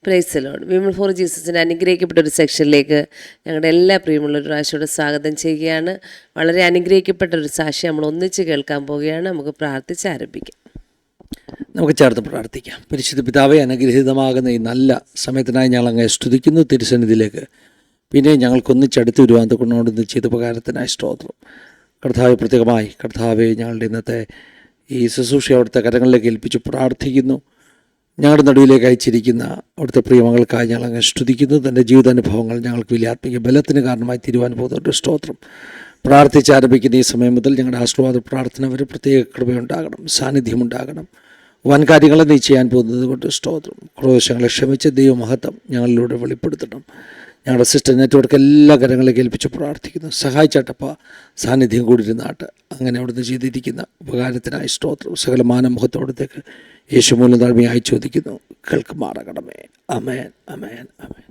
Price the lord. Women for ജീസസിൻ്റെ അനുഗ്രഹിക്കപ്പെട്ട ഒരു സെക്ഷനിലേക്ക് ഞങ്ങളുടെ എല്ലാ പ്രിയമുള്ളൊരു പ്രാവശ്യത്തോടെ സ്വാഗതം ചെയ്യുകയാണ്. വളരെ അനുഗ്രഹിക്കപ്പെട്ട ഒരു സാക്ഷി നമ്മൾ ഒന്നിച്ച് കേൾക്കാൻ പോവുകയാണ്. നമുക്ക് പ്രാർത്ഥിച്ച് ആരംഭിക്കാം. നമുക്ക് ചേർത്ത് പ്രാർത്ഥിക്കാം. പരിശുദ്ധ പിതാവേ, അനുഗ്രഹീതമാകുന്ന ഈ നല്ല സമയത്തിനായി ഞങ്ങൾ അങ്ങ് സ്തുതിക്കുന്നു. തിരുസന്നിധിയിലേക്ക് പിന്നെ ഞങ്ങൾക്കൊന്നിച്ചടുത്ത് വരുവാൻ കൊണ്ടുവന്ന് ചെയ്ത ഉപകാരത്തിനായി സ്തോത്രം. കർത്താവെ, പ്രത്യേകമായി കർത്താവെ, ഞങ്ങളുടെ ഇന്നത്തെ ഈ ശുശ്രൂഷ അവിടുത്തെ കരങ്ങളിലേക്ക് ഏൽപ്പിച്ച് പ്രാർത്ഥിക്കുന്നു. ഞങ്ങളുടെ നടുവിലേക്ക് അയച്ചിരിക്കുന്ന അവിടുത്തെ പ്രിയമകൾക്കായി ഞങ്ങൾ അങ്ങ് സ്തുതിക്കുന്നു. തൻ്റെ ജീവിതാനുഭവങ്ങൾ ഞങ്ങൾക്ക് വലിയ ആത്മീയ ബലത്തിന് കാരണമായി തീരുവാൻ പോകുന്നവരുടെ സ്തോത്രം. പ്രാർത്ഥിച്ച് ആരംഭിക്കുന്ന ഈ സമയം മുതൽ ഞങ്ങളുടെ ആശീർവാദ പ്രാർത്ഥന വരെ പ്രത്യേക കൃപയുണ്ടാകണം, സാന്നിധ്യമുണ്ടാകണം. വൻ കാര്യങ്ങളെ നീ ചെയ്യാൻ പോകുന്നത് കൊണ്ട് സ്തോത്രം. ക്രോശങ്ങളെ ക്ഷമിച്ച് ദൈവമഹത്വം ഞങ്ങളിലൂടെ വെളിപ്പെടുത്തണം. ഞങ്ങളുടെ സിസ്റ്റർ നെറ്റ്വർക്ക് എല്ലാ കാര്യങ്ങളിലേക്ക് ഏൽപ്പിച്ച് പ്രാർത്ഥിക്കുന്നു. സഹായിച്ചാട്ടപ്പ, സാന്നിധ്യം കൂടിയിരുന്നാട്ട് അങ്ങനെ അവിടുന്ന് ചെയ്തിരിക്കുന്ന ഉപകാരത്തിനായി സ്തോത്രം. സകല മാനമുഖത്തോടത്തേക്ക് യേശു മൂലം താഴ്മയായി ചോദിക്കുന്നു, കേൾക്കുമാറാകണമേ. അമേൻ, അമേൻ, അമേൻ.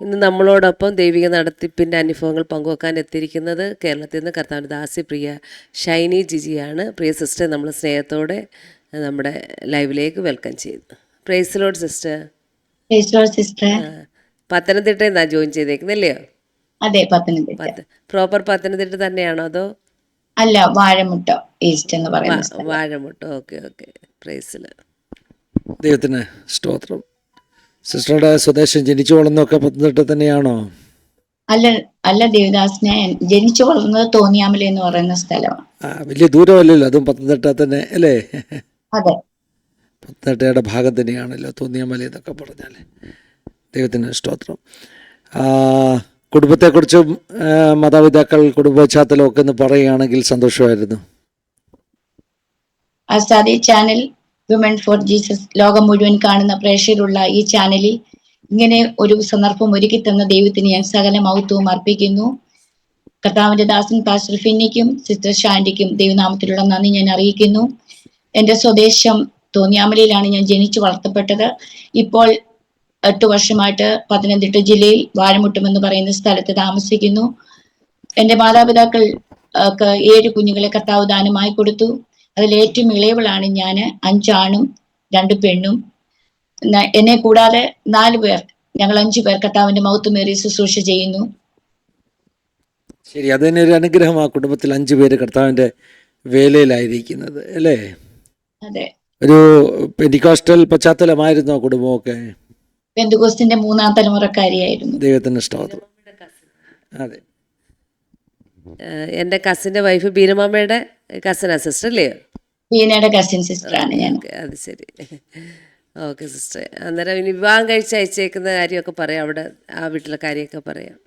ഇന്ന് നമ്മളോടൊപ്പം ദൈവിക നടത്തിപ്പിൻ്റെ അനുഭവങ്ങൾ പങ്കുവെക്കാൻ എത്തിയിരിക്കുന്നത് കേരളത്തിൽ നിന്ന് കർത്താവിൻ്റെ ദാസിപ്രിയ ഷൈനി ജിജിയാണ്. പ്രിയ സിസ്റ്റർ നമ്മൾ സ്നേഹത്തോടെ നമ്മുടെ ലൈവിലേക്ക് വെൽക്കം ചെയ്യുന്നു. Price the Lord sister. പത്തനംതിട്ടയിൽ നിന്നാണ് ജോയിൻ ചെയ്തേക്കുന്നല്ലയോ? അതെ, പത്തനംതിട്ട. പ്രോപ്പർ പത്തനംതിട്ട തന്നെയാണോ അതോ? അല്ല, വാഴമുട്ട ഈസ്റ്റ് എന്ന് പറയുന്നത്. Vazhamutta. Okay okay. Praise the lord. ദൈവത്തിന് സ്തോത്രം. സിസ്റ്ററുടെ സ്വദേശം ജനിച്ചു വളർന്നൊക്കെ പത്തനംതിട്ട തന്നെയാണോ? അല്ല അല്ല, ദേവദാസിനെ ജനിച്ചു വളർന്നത് തോന്നിയാമല എന്ന് പറയുന്ന സ്ഥലമാണ്. വലിയ ദൂരമല്ലല്ലോ, അതും പത്തനംതിട്ട തന്നെ അല്ലേ? അതെ, പത്തനംതിട്ടയുടെ ഭാഗം തന്നെയാണല്ലോ തോന്നിയാമല എന്നൊക്കെ പറഞ്ഞാൽ. ദൈവത്തിന് സ്തോത്രം. കുടുംബത്തെക്കുറിച്ചും മാതാപിതാക്കൾ കുടുംബ പശ്ചാത്തലം ഒക്കെ ഒന്ന് പറയുകയാണെങ്കിൽ സന്തോഷമായിരുന്നു. Azadi channel, women four Jesus, ലോകം മുഴുവൻ കാണുന്ന പ്രേക്ഷകരുള്ള ഈ ചാനലിൽ ഇങ്ങനെ ഒരു സന്ദർഭം ഒരുക്കി തന്ന ദൈവത്തിന് ഞാൻ സകല മഹത്വവും അർപ്പിക്കുന്നു. കർത്താവിന്റെ ദാസൻ പാസ്റ്റർ ഫിന്നിക്കും സിസ്റ്റർ ഷാൻഡിക്കും ദൈവനാമത്തിലുള്ള നന്ദി ഞാൻ അറിയിക്കുന്നു. എൻ്റെ സ്വദേശം തോന്നിയാമലയിലാണ് ഞാൻ ജനിച്ചു വളർത്തപ്പെട്ടത്. ഇപ്പോൾ 8 വർഷമായിട്ട് പത്തനംതിട്ട ജില്ലയിൽ വാഴമുട്ടം എന്ന് പറയുന്ന സ്ഥലത്ത് താമസിക്കുന്നു. എൻ്റെ മാതാപിതാക്കൾ 7 കുഞ്ഞുങ്ങളെ കർത്താവ് ദാനമായി കൊടുത്തു. അതിൽ ഏറ്റവും ഇളയവളാണ് ഞാൻ. 5 ആണും 2 പെണ്ണും. എന്നെ കൂടാതെ 4 പേർ, ഞങ്ങൾ 5 പേർ കർത്താവിന്റെ മഹത്വമേറിയ ശുശ്രൂഷ ചെയ്യുന്നു. ശരി, അത് തന്നെ ഒരു അനുഗ്രഹം. ആ കുടുംബത്തിൽ 5 പേര് കർത്താവിന്റെ വേലയിലായിരിക്കുന്നത് അല്ലേ? അതെ. ഒരു പെന്റിക്കോസ്റ്റൽ പശ്ചാത്തലമായിരുന്നു ആ കുടുംബമൊക്കെ. പെന്തക്കോസ്തിന്റെ 3-ാം തലമുറക്കാരിയായിരുന്നു. ദൈവത്തിന്റെ സ്തോത്രം. അതെ, എൻ്റെ കസിൻ്റെ വൈഫ് ബീനമാമ്മയുടെ കസിനാ സിസ്റ്റർ അല്ലേ? ബീനയുടെ കസിൻ സിസ്റ്ററാണ് ഞാൻ. അത് ശരി. Okay sister. അന്നേരം ഇനി വിവാഹം കഴിച്ച് അയച്ചേക്കുന്ന കാര്യമൊക്കെ പറയാം, അവിടെ ആ വീട്ടിലെ കാര്യമൊക്കെ പറയാം.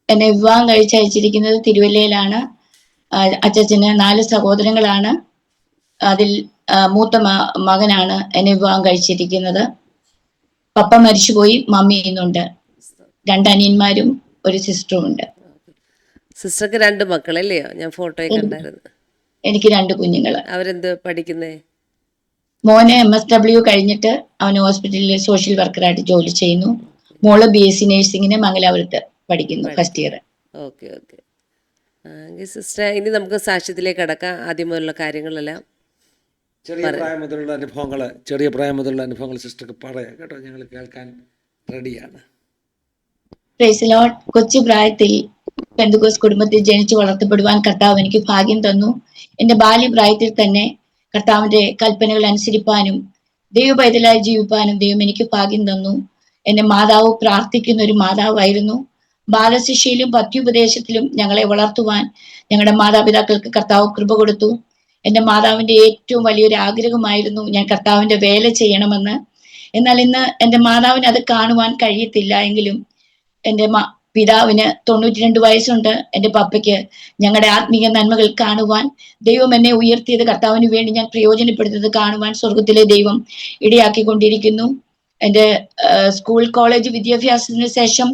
എന്നെ വിവാഹം കഴിച്ച് അയച്ചിരിക്കുന്നത് തിരുവല്ലയിലാണ്. അച്ഛന് 4 സഹോദരങ്ങളാണ്. അതിൽ മൂത്ത മകനാണ് എന്നെ വിവാഹം കഴിച്ചിരിക്കുന്നത്. പപ്പ മരിച്ചുപോയി, മമ്മി ഇന്നുണ്ട്. 2 അനിയന്മാരും 1 സിസ്റ്ററും ഉണ്ട്. സിസ്റ്റർക്ക് 2 മക്കളല്ലയോ? ഞാൻ ഫോട്ടോയൊക്കെ ഉണ്ടായിരുന്നു. എനിക്ക് 2 കുഞ്ഞുങ്ങൾ. അവരെന്ത് പഠിക്കുന്നേ? മോനെ MSW കഴിഞ്ഞിട്ട് അവൻ ഹോസ്പിറ്റലിൽ സോഷ്യൽ വർക്കറായിട്ട് ജോലി ചെയ്യുന്നു. മോള് BSc നഴ്സിംഗിന് മംഗലാപുരത്ത് പഠിക്കുന്നു, first year. Okay okay. Sister, ഇനി നമുക്ക് സാക്ഷ്യത്തിലേക്ക് കടക്കാം. ആദ്യം മുതലുള്ള കാര്യങ്ങളെല്ലാം ചെറിയ പ്രായം മുതലുള്ള അനുഭവങ്ങൾ സിസ്റ്റർക്ക് പറയാം കേട്ടോ. ഞങ്ങൾ കേൾക്കാൻ റെഡിയാണ്. Praise lord. കൊച്ചു പ്രായത്തിൽ പെന്തക്കോസ്ത് കുടുംബത്തിൽ ജനിച്ചു വളർത്തപ്പെടുവാൻ കർത്താവ് എനിക്ക് ഭാഗ്യം തന്നു. എന്റെ ബാല്യപ്രായത്തിൽ തന്നെ കർത്താവിന്റെ കൽപ്പനകൾ അനുസരിപ്പാനും ദൈവപൈതലായി ജീവിപ്പാനും ദൈവം എനിക്ക് ഭാഗ്യം തന്നു. എന്റെ മാതാവ് പ്രാർത്ഥിക്കുന്ന ഒരു മാതാവായിരുന്നു. ബാലശിക്ഷയിലും പത്യോപദേശത്തിലും ഞങ്ങളെ വളർത്തുവാൻ ഞങ്ങളുടെ മാതാപിതാക്കൾക്ക് കർത്താവ് കൃപ കൊടുത്തു. എന്റെ മാതാവിന്റെ ഏറ്റവും വലിയൊരു ആഗ്രഹമായിരുന്നു ഞാൻ കർത്താവിന്റെ വേല ചെയ്യണമെന്ന്. എന്നാൽ ഇന്ന് എന്റെ മാതാവിന് അത് കാണുവാൻ കഴിയത്തില്ല. എങ്കിലും എന്റെ പിതാവിന് 92 വയസ്സുണ്ട്. എന്റെ പപ്പയ്ക്ക് ഞങ്ങളുടെ ആത്മീയ നന്മകൾ കാണുവാൻ ദൈവം എന്നെ ഉയർത്തിയത്, കർത്താവിന് വേണ്ടി ഞാൻ പ്രയോജനപ്പെടുത്തുന്നത് കാണുവാൻ സ്വർഗത്തിലെ ദൈവം ഇടയാക്കിക്കൊണ്ടിരിക്കുന്നു. എൻ്റെ സ്കൂൾ കോളേജ് വിദ്യാഭ്യാസത്തിന് ശേഷം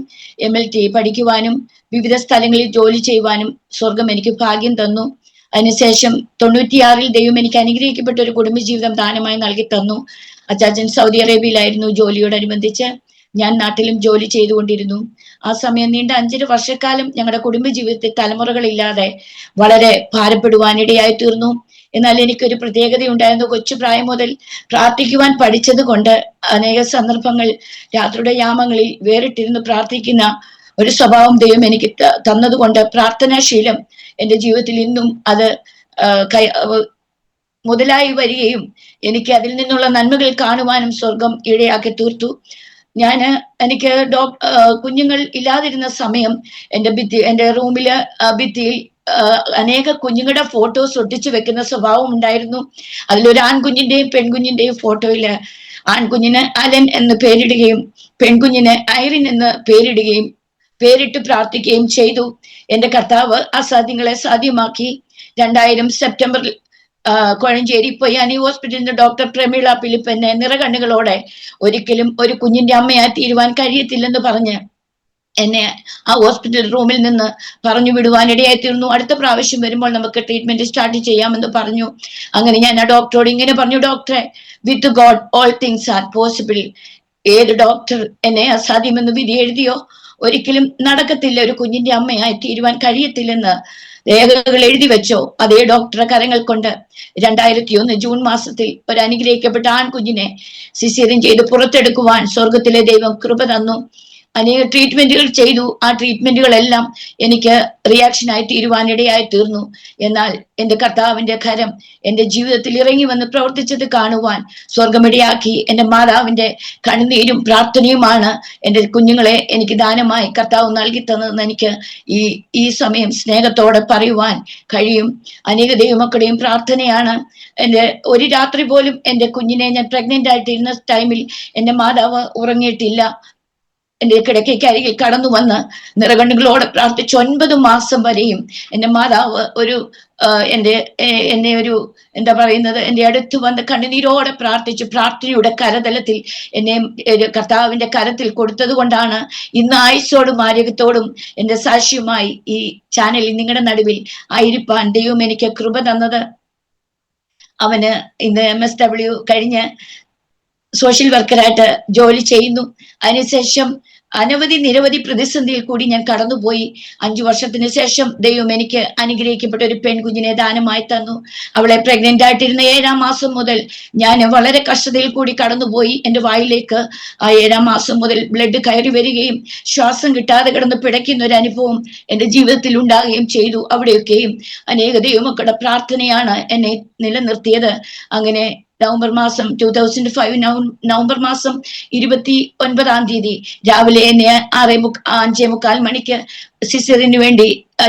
MLT പഠിക്കുവാനും വിവിധ സ്ഥലങ്ങളിൽ ജോലി ചെയ്യുവാനും സ്വർഗം എനിക്ക് ഭാഗ്യം തന്നു. അതിനുശേഷം 96-ൽ ദൈവം എനിക്ക് അനുഗ്രഹിക്കപ്പെട്ട ഒരു കുടുംബജീവിതം ദാനമായി നൽകി തന്നു. അച്ചാച്ചൻ സൗദി അറേബ്യയിലായിരുന്നു ജോലിയോടനുബന്ധിച്ച്. ഞാൻ നാട്ടിലും ജോലി ചെയ്തുകൊണ്ടിരുന്നു. ആ സമയം നീണ്ട 5.5 വർഷക്കാലം ഞങ്ങളുടെ കുടുംബജീവിതത്തിൽ തലമുറകളില്ലാതെ വളരെ ഭാരപ്പെടുവാനിടയായി തീർന്നു. എന്നാൽ എനിക്കൊരു പ്രത്യേകതയുണ്ടായിരുന്നു. കൊച്ചു പ്രായം മുതൽ പ്രാർത്ഥിക്കുവാൻ പഠിച്ചത് കൊണ്ട് അനേക സന്ദർഭങ്ങൾ രാത്രിയുടെ യാമങ്ങളിൽ വേറിട്ടിരുന്ന് പ്രാർത്ഥിക്കുന്ന ഒരു സ്വഭാവം ദൈവം എനിക്ക് തന്നതുകൊണ്ട് പ്രാർത്ഥനാശീലം എൻ്റെ ജീവിതത്തിൽ ഇന്നും അത് മുതലായി വരികയും എനിക്ക് അതിൽ നിന്നുള്ള നന്മകൾ കാണുവാനും സ്വർഗം ഇടയാക്കി തീർത്തു. എനിക്ക് കുഞ്ഞുങ്ങൾ ഇല്ലാതിരുന്ന സമയം എൻ്റെ റൂമില് ഭിത്തിയിൽ അനേക കുഞ്ഞുങ്ങളുടെ ഫോട്ടോസ് ഒട്ടിച്ചു വെക്കുന്ന സ്വഭാവം ഉണ്ടായിരുന്നു. അതിലൊരു ആൺകുഞ്ഞിന്റെയും പെൺകുഞ്ഞിന്റെയും ഫോട്ടോയില് ആൺകുഞ്ഞിന് അലൻ എന്ന് പേരിടുകയും പെൺകുഞ്ഞിന് ഐറിൻ എന്ന് പേരിട്ട് പ്രാർത്ഥിക്കുകയും ചെയ്തു. എൻ്റെ കർത്താവ് അസാധ്യങ്ങളെ സാധ്യമാക്കി. 2000 സെപ്റ്റംബറിൽ കോഴഞ്ചേരി പൊയ്യാനി ഹോസ്പിറ്റലിന്റെ ഡോക്ടർ പ്രമീള ഫിലിപ്പ് എന്നെ നിറകണ്ണുകളോടെ ഒരിക്കലും ഒരു കുഞ്ഞിന്റെ അമ്മയായി തീരുവാൻ കഴിയത്തില്ലെന്ന് പറഞ്ഞ് എന്നെ ആ ഹോസ്പിറ്റൽ റൂമിൽ നിന്ന് പറഞ്ഞു വിടുവാനിടയായി തീർന്നു. അടുത്ത പ്രാവശ്യം വരുമ്പോൾ നമുക്ക് ട്രീറ്റ്മെന്റ് സ്റ്റാർട്ട് ചെയ്യാമെന്ന് പറഞ്ഞു. അങ്ങനെ ഞാൻ ആ ഡോക്ടറോട് ഇങ്ങനെ പറഞ്ഞു, ഡോക്ടറെ, with God all things are possible. ഏത് ഡോക്ടർ എന്നെ അസാധ്യമെന്ന് വിധി എഴുതിയോ ഒരിക്കലും നടക്കത്തില്ല, ഒരു കുഞ്ഞിന്റെ അമ്മയായി തീരുവാൻ കഴിയത്തില്ലെന്ന് രേഖകൾ എഴുതി വെച്ചോ. അതേ ഡോക്ടറെ കരങ്ങൾ കൊണ്ട് 2001 ജൂൺ മാസത്തിൽ ഒരു അനുഗ്രഹിക്കപ്പെട്ട ആൺകുഞ്ഞിനെ സിസേറിയൻ ചെയ്ത് പുറത്തെടുക്കുവാൻ സ്വർഗത്തിലെ ദൈവം കൃപ തന്നു. അനേക ട്രീറ്റ്മെന്റുകൾ ചെയ്തു. ആ ട്രീറ്റ്മെന്റുകളെല്ലാം എനിക്ക് റിയാക്ഷനായി തീരുവാനിടയായി തീർന്നു. എന്നാൽ എൻ്റെ കർത്താവിന്റെ കരം എൻ്റെ ജീവിതത്തിൽ ഇറങ്ങി വന്ന് പ്രവർത്തിച്ചത് കാണുവാൻ സ്വർഗമിടയാക്കി. എൻ്റെ മാതാവിന്റെ കണ്ണുനീരും പ്രാർത്ഥനയുമാണ് എൻ്റെ കുഞ്ഞുങ്ങളെ എനിക്ക് ദാനമായി കർത്താവ് നൽകി തന്നതെന്ന് എനിക്ക് ഈ സമയം സ്നേഹത്തോടെ പറയുവാൻ കഴിയും. അനേക ദൈവമക്കളുടെയും പ്രാർത്ഥനയാണ്. ഒരു രാത്രി പോലും എൻ്റെ കുഞ്ഞിനെ ഞാൻ പ്രഗ്നന്റ് ആയിട്ടിരുന്ന ടൈമിൽ എൻ്റെ മാതാവ് ഉറങ്ങിയിട്ടില്ല. എൻ്റെ കിടക്കയ്ക്ക് അരികിൽ കടന്നു വന്ന് നിറകണ്ണുകളോടെ പ്രാർത്ഥിച്ച് 9 മാസം വരെയും എൻ്റെ മാതാവ് എന്നെ ഒരു എന്താ പറയുന്നത്, എൻ്റെ അടുത്ത് വന്ന് കണ്ണുനീരോടെ പ്രാർത്ഥിച്ചു. പ്രാർത്ഥനയുടെ കരതലത്തിൽ എന്നെ കർത്താവിന്റെ കരത്തിൽ കൊടുത്തത് കൊണ്ടാണ് ഇന്ന് ആയുസ്സോടും ആരോഗ്യത്തോടും എൻ്റെ സാക്ഷ്യമായി ഈ ചാനലിൽ നിങ്ങളുടെ നടുവിൽ ആയിരിക്കാൻ ദൈവം എനിക്ക് കൃപ തന്നത്. അവന് ഇന്ന് MSW കഴിഞ്ഞ് സോഷ്യൽ വർക്കറായിട്ട് ജോലി ചെയ്യുന്നു. അതിനുശേഷം നിരവധി പ്രതിസന്ധിയിൽ കൂടി ഞാൻ കടന്നുപോയി. 5 വർഷത്തിന് ശേഷം ദൈവം എനിക്ക് അനുഗ്രഹിക്കപ്പെട്ട ഒരു പെൺകുഞ്ഞിനെ ദാനമായി തന്നു. അവളെ പ്രഗ്നന്റ് ആയിട്ടിരുന്ന 7ാം മാസം മുതൽ ഞാൻ വളരെ കഷ്ടതയിൽ കൂടി കടന്നുപോയി. എൻ്റെ വായിലേക്ക് ആ 7ാം മാസം മുതൽ ബ്ലഡ് കയറി വരികയും ശ്വാസം കിട്ടാതെ കിടന്ന് പിടയ്ക്കുന്ന ഒരു അനുഭവം എൻ്റെ ജീവിതത്തിൽ ഉണ്ടാകുകയും ചെയ്തു. അവിടെയൊക്കെയും അനേക ദൈവമക്കളുടെ പ്രാർത്ഥനയാണ് എന്നെ നിലനിർത്തിയത്. അങ്ങനെ നവംബർ മാസം 2005 നവംബർ മാസം 29-ാം തീയതി രാവിലെ എന്നെ 5:45 മണിക്ക് സിസേറിയന് വേണ്ടി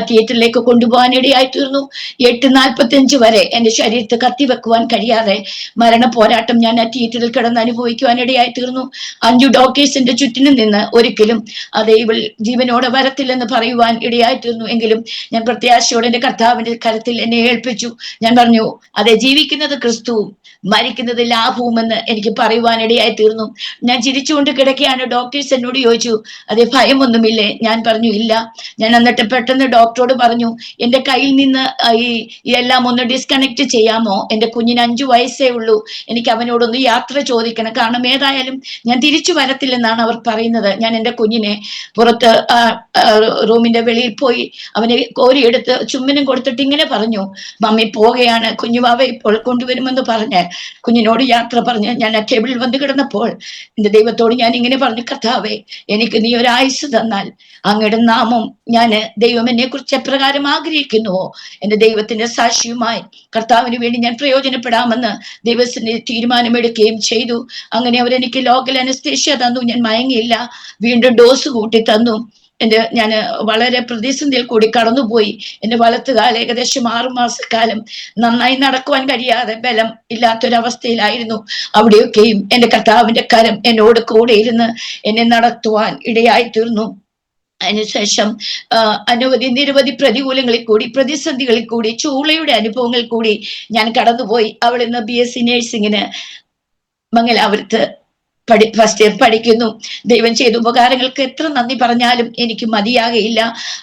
തിയേറ്ററിലേക്ക് കൊണ്ടുപോകാൻ ഇടയായി തീർന്നു. 8:45 വരെ എൻ്റെ ശരീരത്തെ കത്തിവെക്കുവാൻ കഴിയാതെ മരണ പോരാട്ടം ഞാൻ ആ തിയേറ്ററിൽ കിടന്ന് അനുഭവിക്കുവാൻ ഇടയായി തീർന്നു. 5 ഡോക്ടേഴ്സിന്റെ ചുറ്റിനും നിന്ന് ഒരിക്കലും അതേ ഇവൾ ജീവനോടെ വരത്തില്ലെന്ന് പറയുവാൻ ഇടയായി തീർന്നു. എങ്കിലും ഞാൻ പ്രത്യാശയോടെ എൻ്റെ കർത്താവിന്റെ കരത്തിൽ എന്നെ ഏൽപ്പിച്ചു. ഞാൻ പറഞ്ഞു, അതെ, ജീവിക്കുന്നത് ക്രിസ്തുവും മരിക്കുന്നത് ലാഭവുമെന്ന് എനിക്ക് പറയുവാനിടയായി തീർന്നു. ഞാൻ ചിരിച്ചുകൊണ്ട് കിടക്കുകയാണ്. ഡോക്ടേഴ്സ് എന്നോട് ചോദിച്ചു, അതെ, ഭയമൊന്നുമില്ലേ? ഞാൻ പറഞ്ഞു, ഇല്ല. ഞാൻ എന്നിട്ട് പെട്ടെന്ന് ഡോക്ടറോട് പറഞ്ഞു, എൻ്റെ കയ്യിൽ നിന്ന് ഇതെല്ലാം ഒന്ന് ഡിസ്കണക്ട് ചെയ്യാമോ? എൻ്റെ കുഞ്ഞിന് 5 വയസ്സേ ഉള്ളൂ. എനിക്ക് അവനോടൊന്ന് യാത്ര ചോദിക്കണം. കാരണം ഏതായാലും ഞാൻ തിരിച്ചു വരത്തില്ലെന്നാണ് അവർ പറയുന്നത്. ഞാൻ എൻ്റെ കുഞ്ഞിനെ പുറത്ത് റൂമിന്റെ വെളിയിൽ പോയി അവനെ കോരിയെടുത്ത് ചുമ്മനം കൊടുത്തിട്ട് ഇങ്ങനെ പറഞ്ഞു, മമ്മി പോവുകയാണ്, കുഞ്ഞുവാവ ഇപ്പോൾ കൊണ്ടുവരുമെന്ന് പറഞ്ഞ് കുഞ്ഞിനോട് യാത്ര പറഞ്ഞ് ഞാൻ ആ ടേബിളിൽ വന്ന് കിടന്നപ്പോൾ എൻ്റെ ദൈവത്തോട് ഞാൻ ഇങ്ങനെ പറഞ്ഞു, കർത്താവേ, എനിക്ക് നീ ഒരു ആയുസ് തന്നാൽ അങ്ങയുടെ നാമം ദൈവം എന്നെ കുറിച്ച് എപ്രകാരം ആഗ്രഹിക്കുന്നുവോ എൻ്റെ ദൈവത്തിന്റെ സാക്ഷിയുമായി കർത്താവിന് വേണ്ടി ഞാൻ പ്രയോജനപ്പെടാമെന്ന് ദൈവത്തിന് തീരുമാനമെടുക്കുകയും ചെയ്തു. അങ്ങനെ അവരെനിക്ക് ലോക്കൽ അനസ്തേഷ്യ തന്നു. ഞാൻ മയങ്ങിയില്ല. വീണ്ടും ഡോസ് കൂട്ടി തന്നു. ഞാൻ വളരെ പ്രതിസന്ധിയിൽ കൂടി കടന്നുപോയി. എൻ്റെ വലത്തുകാലം ഏകദേശം 6 മാസക്കാലം നന്നായി നടക്കുവാൻ കഴിയാതെ ബലം ഇല്ലാത്തൊരവസ്ഥയിലായിരുന്നു. അവിടെയൊക്കെയും എൻ്റെ കർത്താവിന്റെ കരം എന്നോട് കൂടെ ഇരുന്ന് എന്നെ നടത്തുവാൻ ഇടയായി തീർന്നു. അതിനുശേഷം നിരവധി പ്രതികൂലങ്ങളിൽ കൂടി, പ്രതിസന്ധികളിൽ കൂടി, ചൂളയുടെ അനുഭവങ്ങളിൽ കൂടി ഞാൻ കടന്നുപോയി. അവൾ ഇന്ന് BSc നഴ്സിംഗിന് മംഗലാപുരത്ത് ഫസ്റ്റ് ഇയർ പഠിക്കുന്നു. ദൈവം ചെയ്ത ഉപകാരങ്ങൾക്ക് എത്ര നന്ദി പറഞ്ഞാലും എനിക്ക് മതിയാകയില്ല.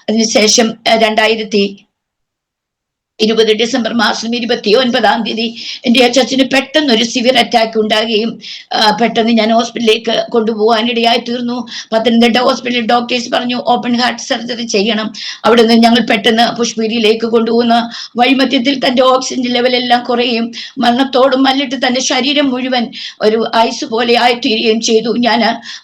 അതിനുശേഷം ഡിസംബർ മാസം 29 എൻ്റെ അച്ഛന് പെട്ടെന്ന് ഒരു സിവിയർ അറ്റാക്ക് ഉണ്ടാകുകയും പെട്ടെന്ന് ഞാൻ ഹോസ്പിറ്റലിലേക്ക് കൊണ്ടുപോകാനിടയായി തീർന്നു. പത്തനംതിട്ട ഹോസ്പിറ്റലിൽ ഡോക്ടേഴ്സ് പറഞ്ഞു ഓപ്പൺ ഹാർട്ട് സർജറി ചെയ്യണം. അവിടെ നിന്ന് ഞങ്ങൾ പെട്ടെന്ന് പുഷ്പഗിരിയിലേക്ക് കൊണ്ടുപോകുന്ന വഴിമധ്യത്തിൽ തൻ്റെ ഓക്സിജൻ ലെവലെല്ലാം കുറയും, മരണത്തോടും മല്ലിട്ട് തൻ്റെ ശരീരം മുഴുവൻ ഒരു ഐസ് പോലെ ആയിത്തീരുകയും ചെയ്തു. ഞാൻ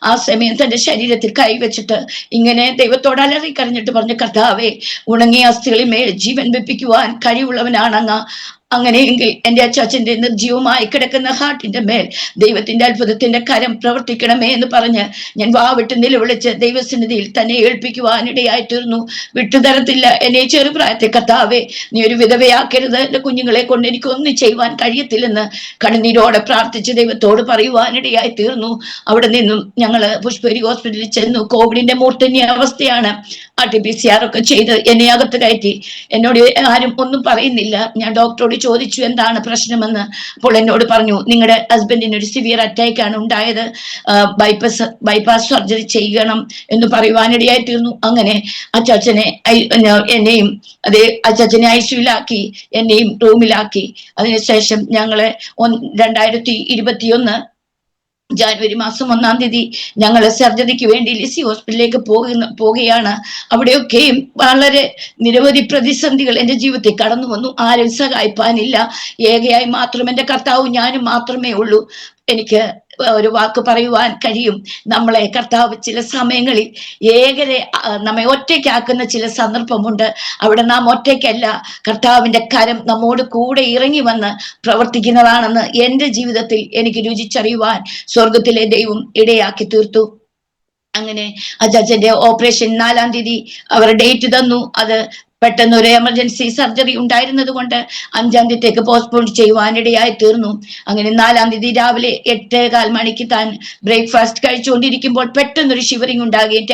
ആ സമയം തൻ്റെ ശരീരത്തിൽ കൈവച്ചിട്ട് ഇങ്ങനെ ദൈവത്തോട് അലറിക്കരഞ്ഞിട്ട് പറഞ്ഞു, കർത്താവേ, ഉണങ്ങിയ അസ്ഥികളിൽ മേൽ ജീവൻ വെപ്പിക്കുവാൻ കഴിവുള്ളവനാണങ്ങ്. അങ്ങനെയെങ്കിൽ എൻ്റെ അച്ചാച്ചൻ്റെ നിർജീവമായി കിടക്കുന്ന ഹാർട്ടിന്റെ മേൽ ദൈവത്തിന്റെ അത്ഭുതത്തിന്റെ കരം പ്രവർത്തിക്കണമേ എന്ന് പറഞ്ഞ് ഞാൻ വാവിട്ട് നിലവിളിച്ച് ദൈവസന്നിധിയിൽ തന്നെ ഏൽപ്പിക്കുവാനിടയായി തീർന്നു. വിട്ടുതരത്തില്ല എന്നെ ചെറുപ്രായത്തെ. കർത്താവേ, നീ ഒരു വിധവയാക്കരുത്, എൻ്റെ കുഞ്ഞുങ്ങളെ കൊണ്ട് എനിക്കൊന്നും ചെയ്യുവാൻ കഴിയത്തില്ലെന്ന് കണ്ണുനീരോടെ പ്രാർത്ഥിച്ച് ദൈവത്തോട് പറയുവാനിടയായി തീർന്നു. അവിടെ നിന്നും ഞങ്ങള് പുഷ്പഗിരി ഹോസ്പിറ്റലിൽ ചെന്നു. കോവിഡിന്റെ മൂർധന്യ അവസ്ഥയാണ്. RT-PCR ഒക്കെ ചെയ്ത് എന്നെ അകത്ത് കയറ്റി. എന്നോട് ആരും ഒന്നും പറയുന്നില്ല. ഞാൻ ഡോക്ടറോട് ചോദിച്ചു എന്താണ് പ്രശ്നമെന്ന്. അപ്പോൾ എന്നോട് പറഞ്ഞു, നിങ്ങളുടെ ഹസ്ബൻഡിന് ഒരു സിവിയർ അറ്റാക്ക് ആണ് ഉണ്ടായത്, ബൈപ്പാസ് സർജറി ചെയ്യണം എന്ന് പറയുവാനിടയായി തീർന്നു. അങ്ങനെ അച്ചാച്ചനെ എന്നെയും അച്ചാച്ചനെ ഐസിയുലാക്കി, എന്നെയും റൂമിലാക്കി. അതിനുശേഷം ഞങ്ങള് 2021 ജാനുവരി മാസം 1-ാം തീയതി ഞങ്ങൾ സർജറിക്ക് വേണ്ടി ലിസി ഹോസ്പിറ്റലിലേക്ക് പോകുകയാണ്. അവിടെയൊക്കെയും വളരെ നിരവധി പ്രതിസന്ധികൾ എൻ്റെ ജീവിതത്തിൽ കടന്നു വന്നു. ആരും സഹായിപ്പാനില്ല. ഏകയായി മാത്രം എൻ്റെ കർത്താവും ഞാനും മാത്രമേ ഉള്ളൂ. എനിക്ക് ഒരു വാക്ക് പറയുവാൻ കഴിയും. നമ്മളെ കർത്താവ് ചില സമയങ്ങളിൽ നമ്മെ ഒറ്റയ്ക്കാക്കുന്ന ചില സന്ദർഭമുണ്ട്. അവിടെ നാം ഒറ്റയ്ക്കല്ല, കർത്താവിന്റെ കരം നമ്മോട് കൂടെ ഇറങ്ങി വന്ന് പ്രവർത്തിക്കുന്നതാണെന്ന് എൻ്റെ ജീവിതത്തിൽ എനിക്ക് രുചിച്ചറിയുവാൻ സ്വർഗത്തിലെ ദൈവം ഇടയാക്കി തീർത്തു. അങ്ങനെ അച്ചാച്ചന്റെ ഓപ്പറേഷൻ 4-ാം തീയതി അവർ ഡേറ്റ് തന്നു. അത് പെട്ടെന്ന് ഒരു എമർജൻസി സർജറി ഉണ്ടായിരുന്നത് കൊണ്ട് 5-ാം തീയതിക്ക് പോസ്റ്റ്പോൺ ചെയ്യുവാനിടയായി തീർന്നു. അങ്ങനെ 4-ാം തീയതി രാവിലെ 8:15 മണിക്ക് താൻ ബ്രേക്ക്ഫാസ്റ്റ് കഴിച്ചുകൊണ്ടിരിക്കുമ്പോൾ പെട്ടെന്നൊരു ഷിവറിങ് ഉണ്ടാകുകയും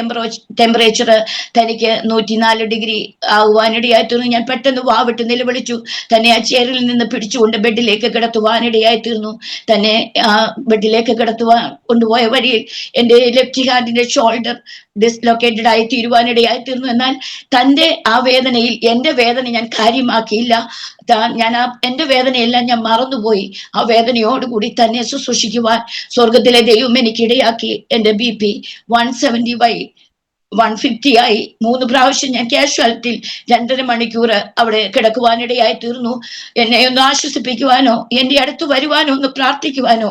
ടെമ്പറേച്ചർ തനിക്ക് 104 ഡിഗ്രി ആകുവാനിടയായി തീർന്നു. ഞാൻ പെട്ടെന്ന് വാവിട്ട് നിലവിളിച്ചു. തന്നെ ആ ചെയറിൽ നിന്ന് പിടിച്ചുകൊണ്ട് ബെഡിലേക്ക് കിടത്തുവാനിടയായി തീർന്നു. തന്നെ ബെഡിലേക്ക് കൊണ്ടുപോയ വഴിയിൽ എൻ്റെ ലെഫ്റ്റ് ഹാൻഡിന്റെ ഷോൾഡർ ഡിസ്ലൊക്കേറ്റഡ് ആയി തീരുവാനിടയായി തീർന്നു. എന്നാൽ തൻ്റെ ആ വേദനയിൽ എൻ്റെ വേദന ഞാൻ കാര്യമാക്കിയില്ല. എൻ്റെ വേദനയെല്ലാം ഞാൻ മറന്നുപോയി. ആ വേദനയോടുകൂടി തന്നെ ശുശ്രൂഷിക്കുവാൻ സ്വർഗത്തിലെ ദൈവം എനിക്കിടയാക്കി. എൻ്റെ BP 150 ആയി. 3 പ്രാവശ്യം ഞാൻ കാഷ്വാലിറ്റിയിൽ 2.5 മണിക്കൂർ അവിടെ കിടക്കുവാനിടയായി തീർന്നു. എന്നെ ഒന്ന് ആശ്വസിപ്പിക്കുവാനോ എൻ്റെ അടുത്ത് വരുവാനോ ഒന്ന് പ്രാർത്ഥിക്കുവാനോ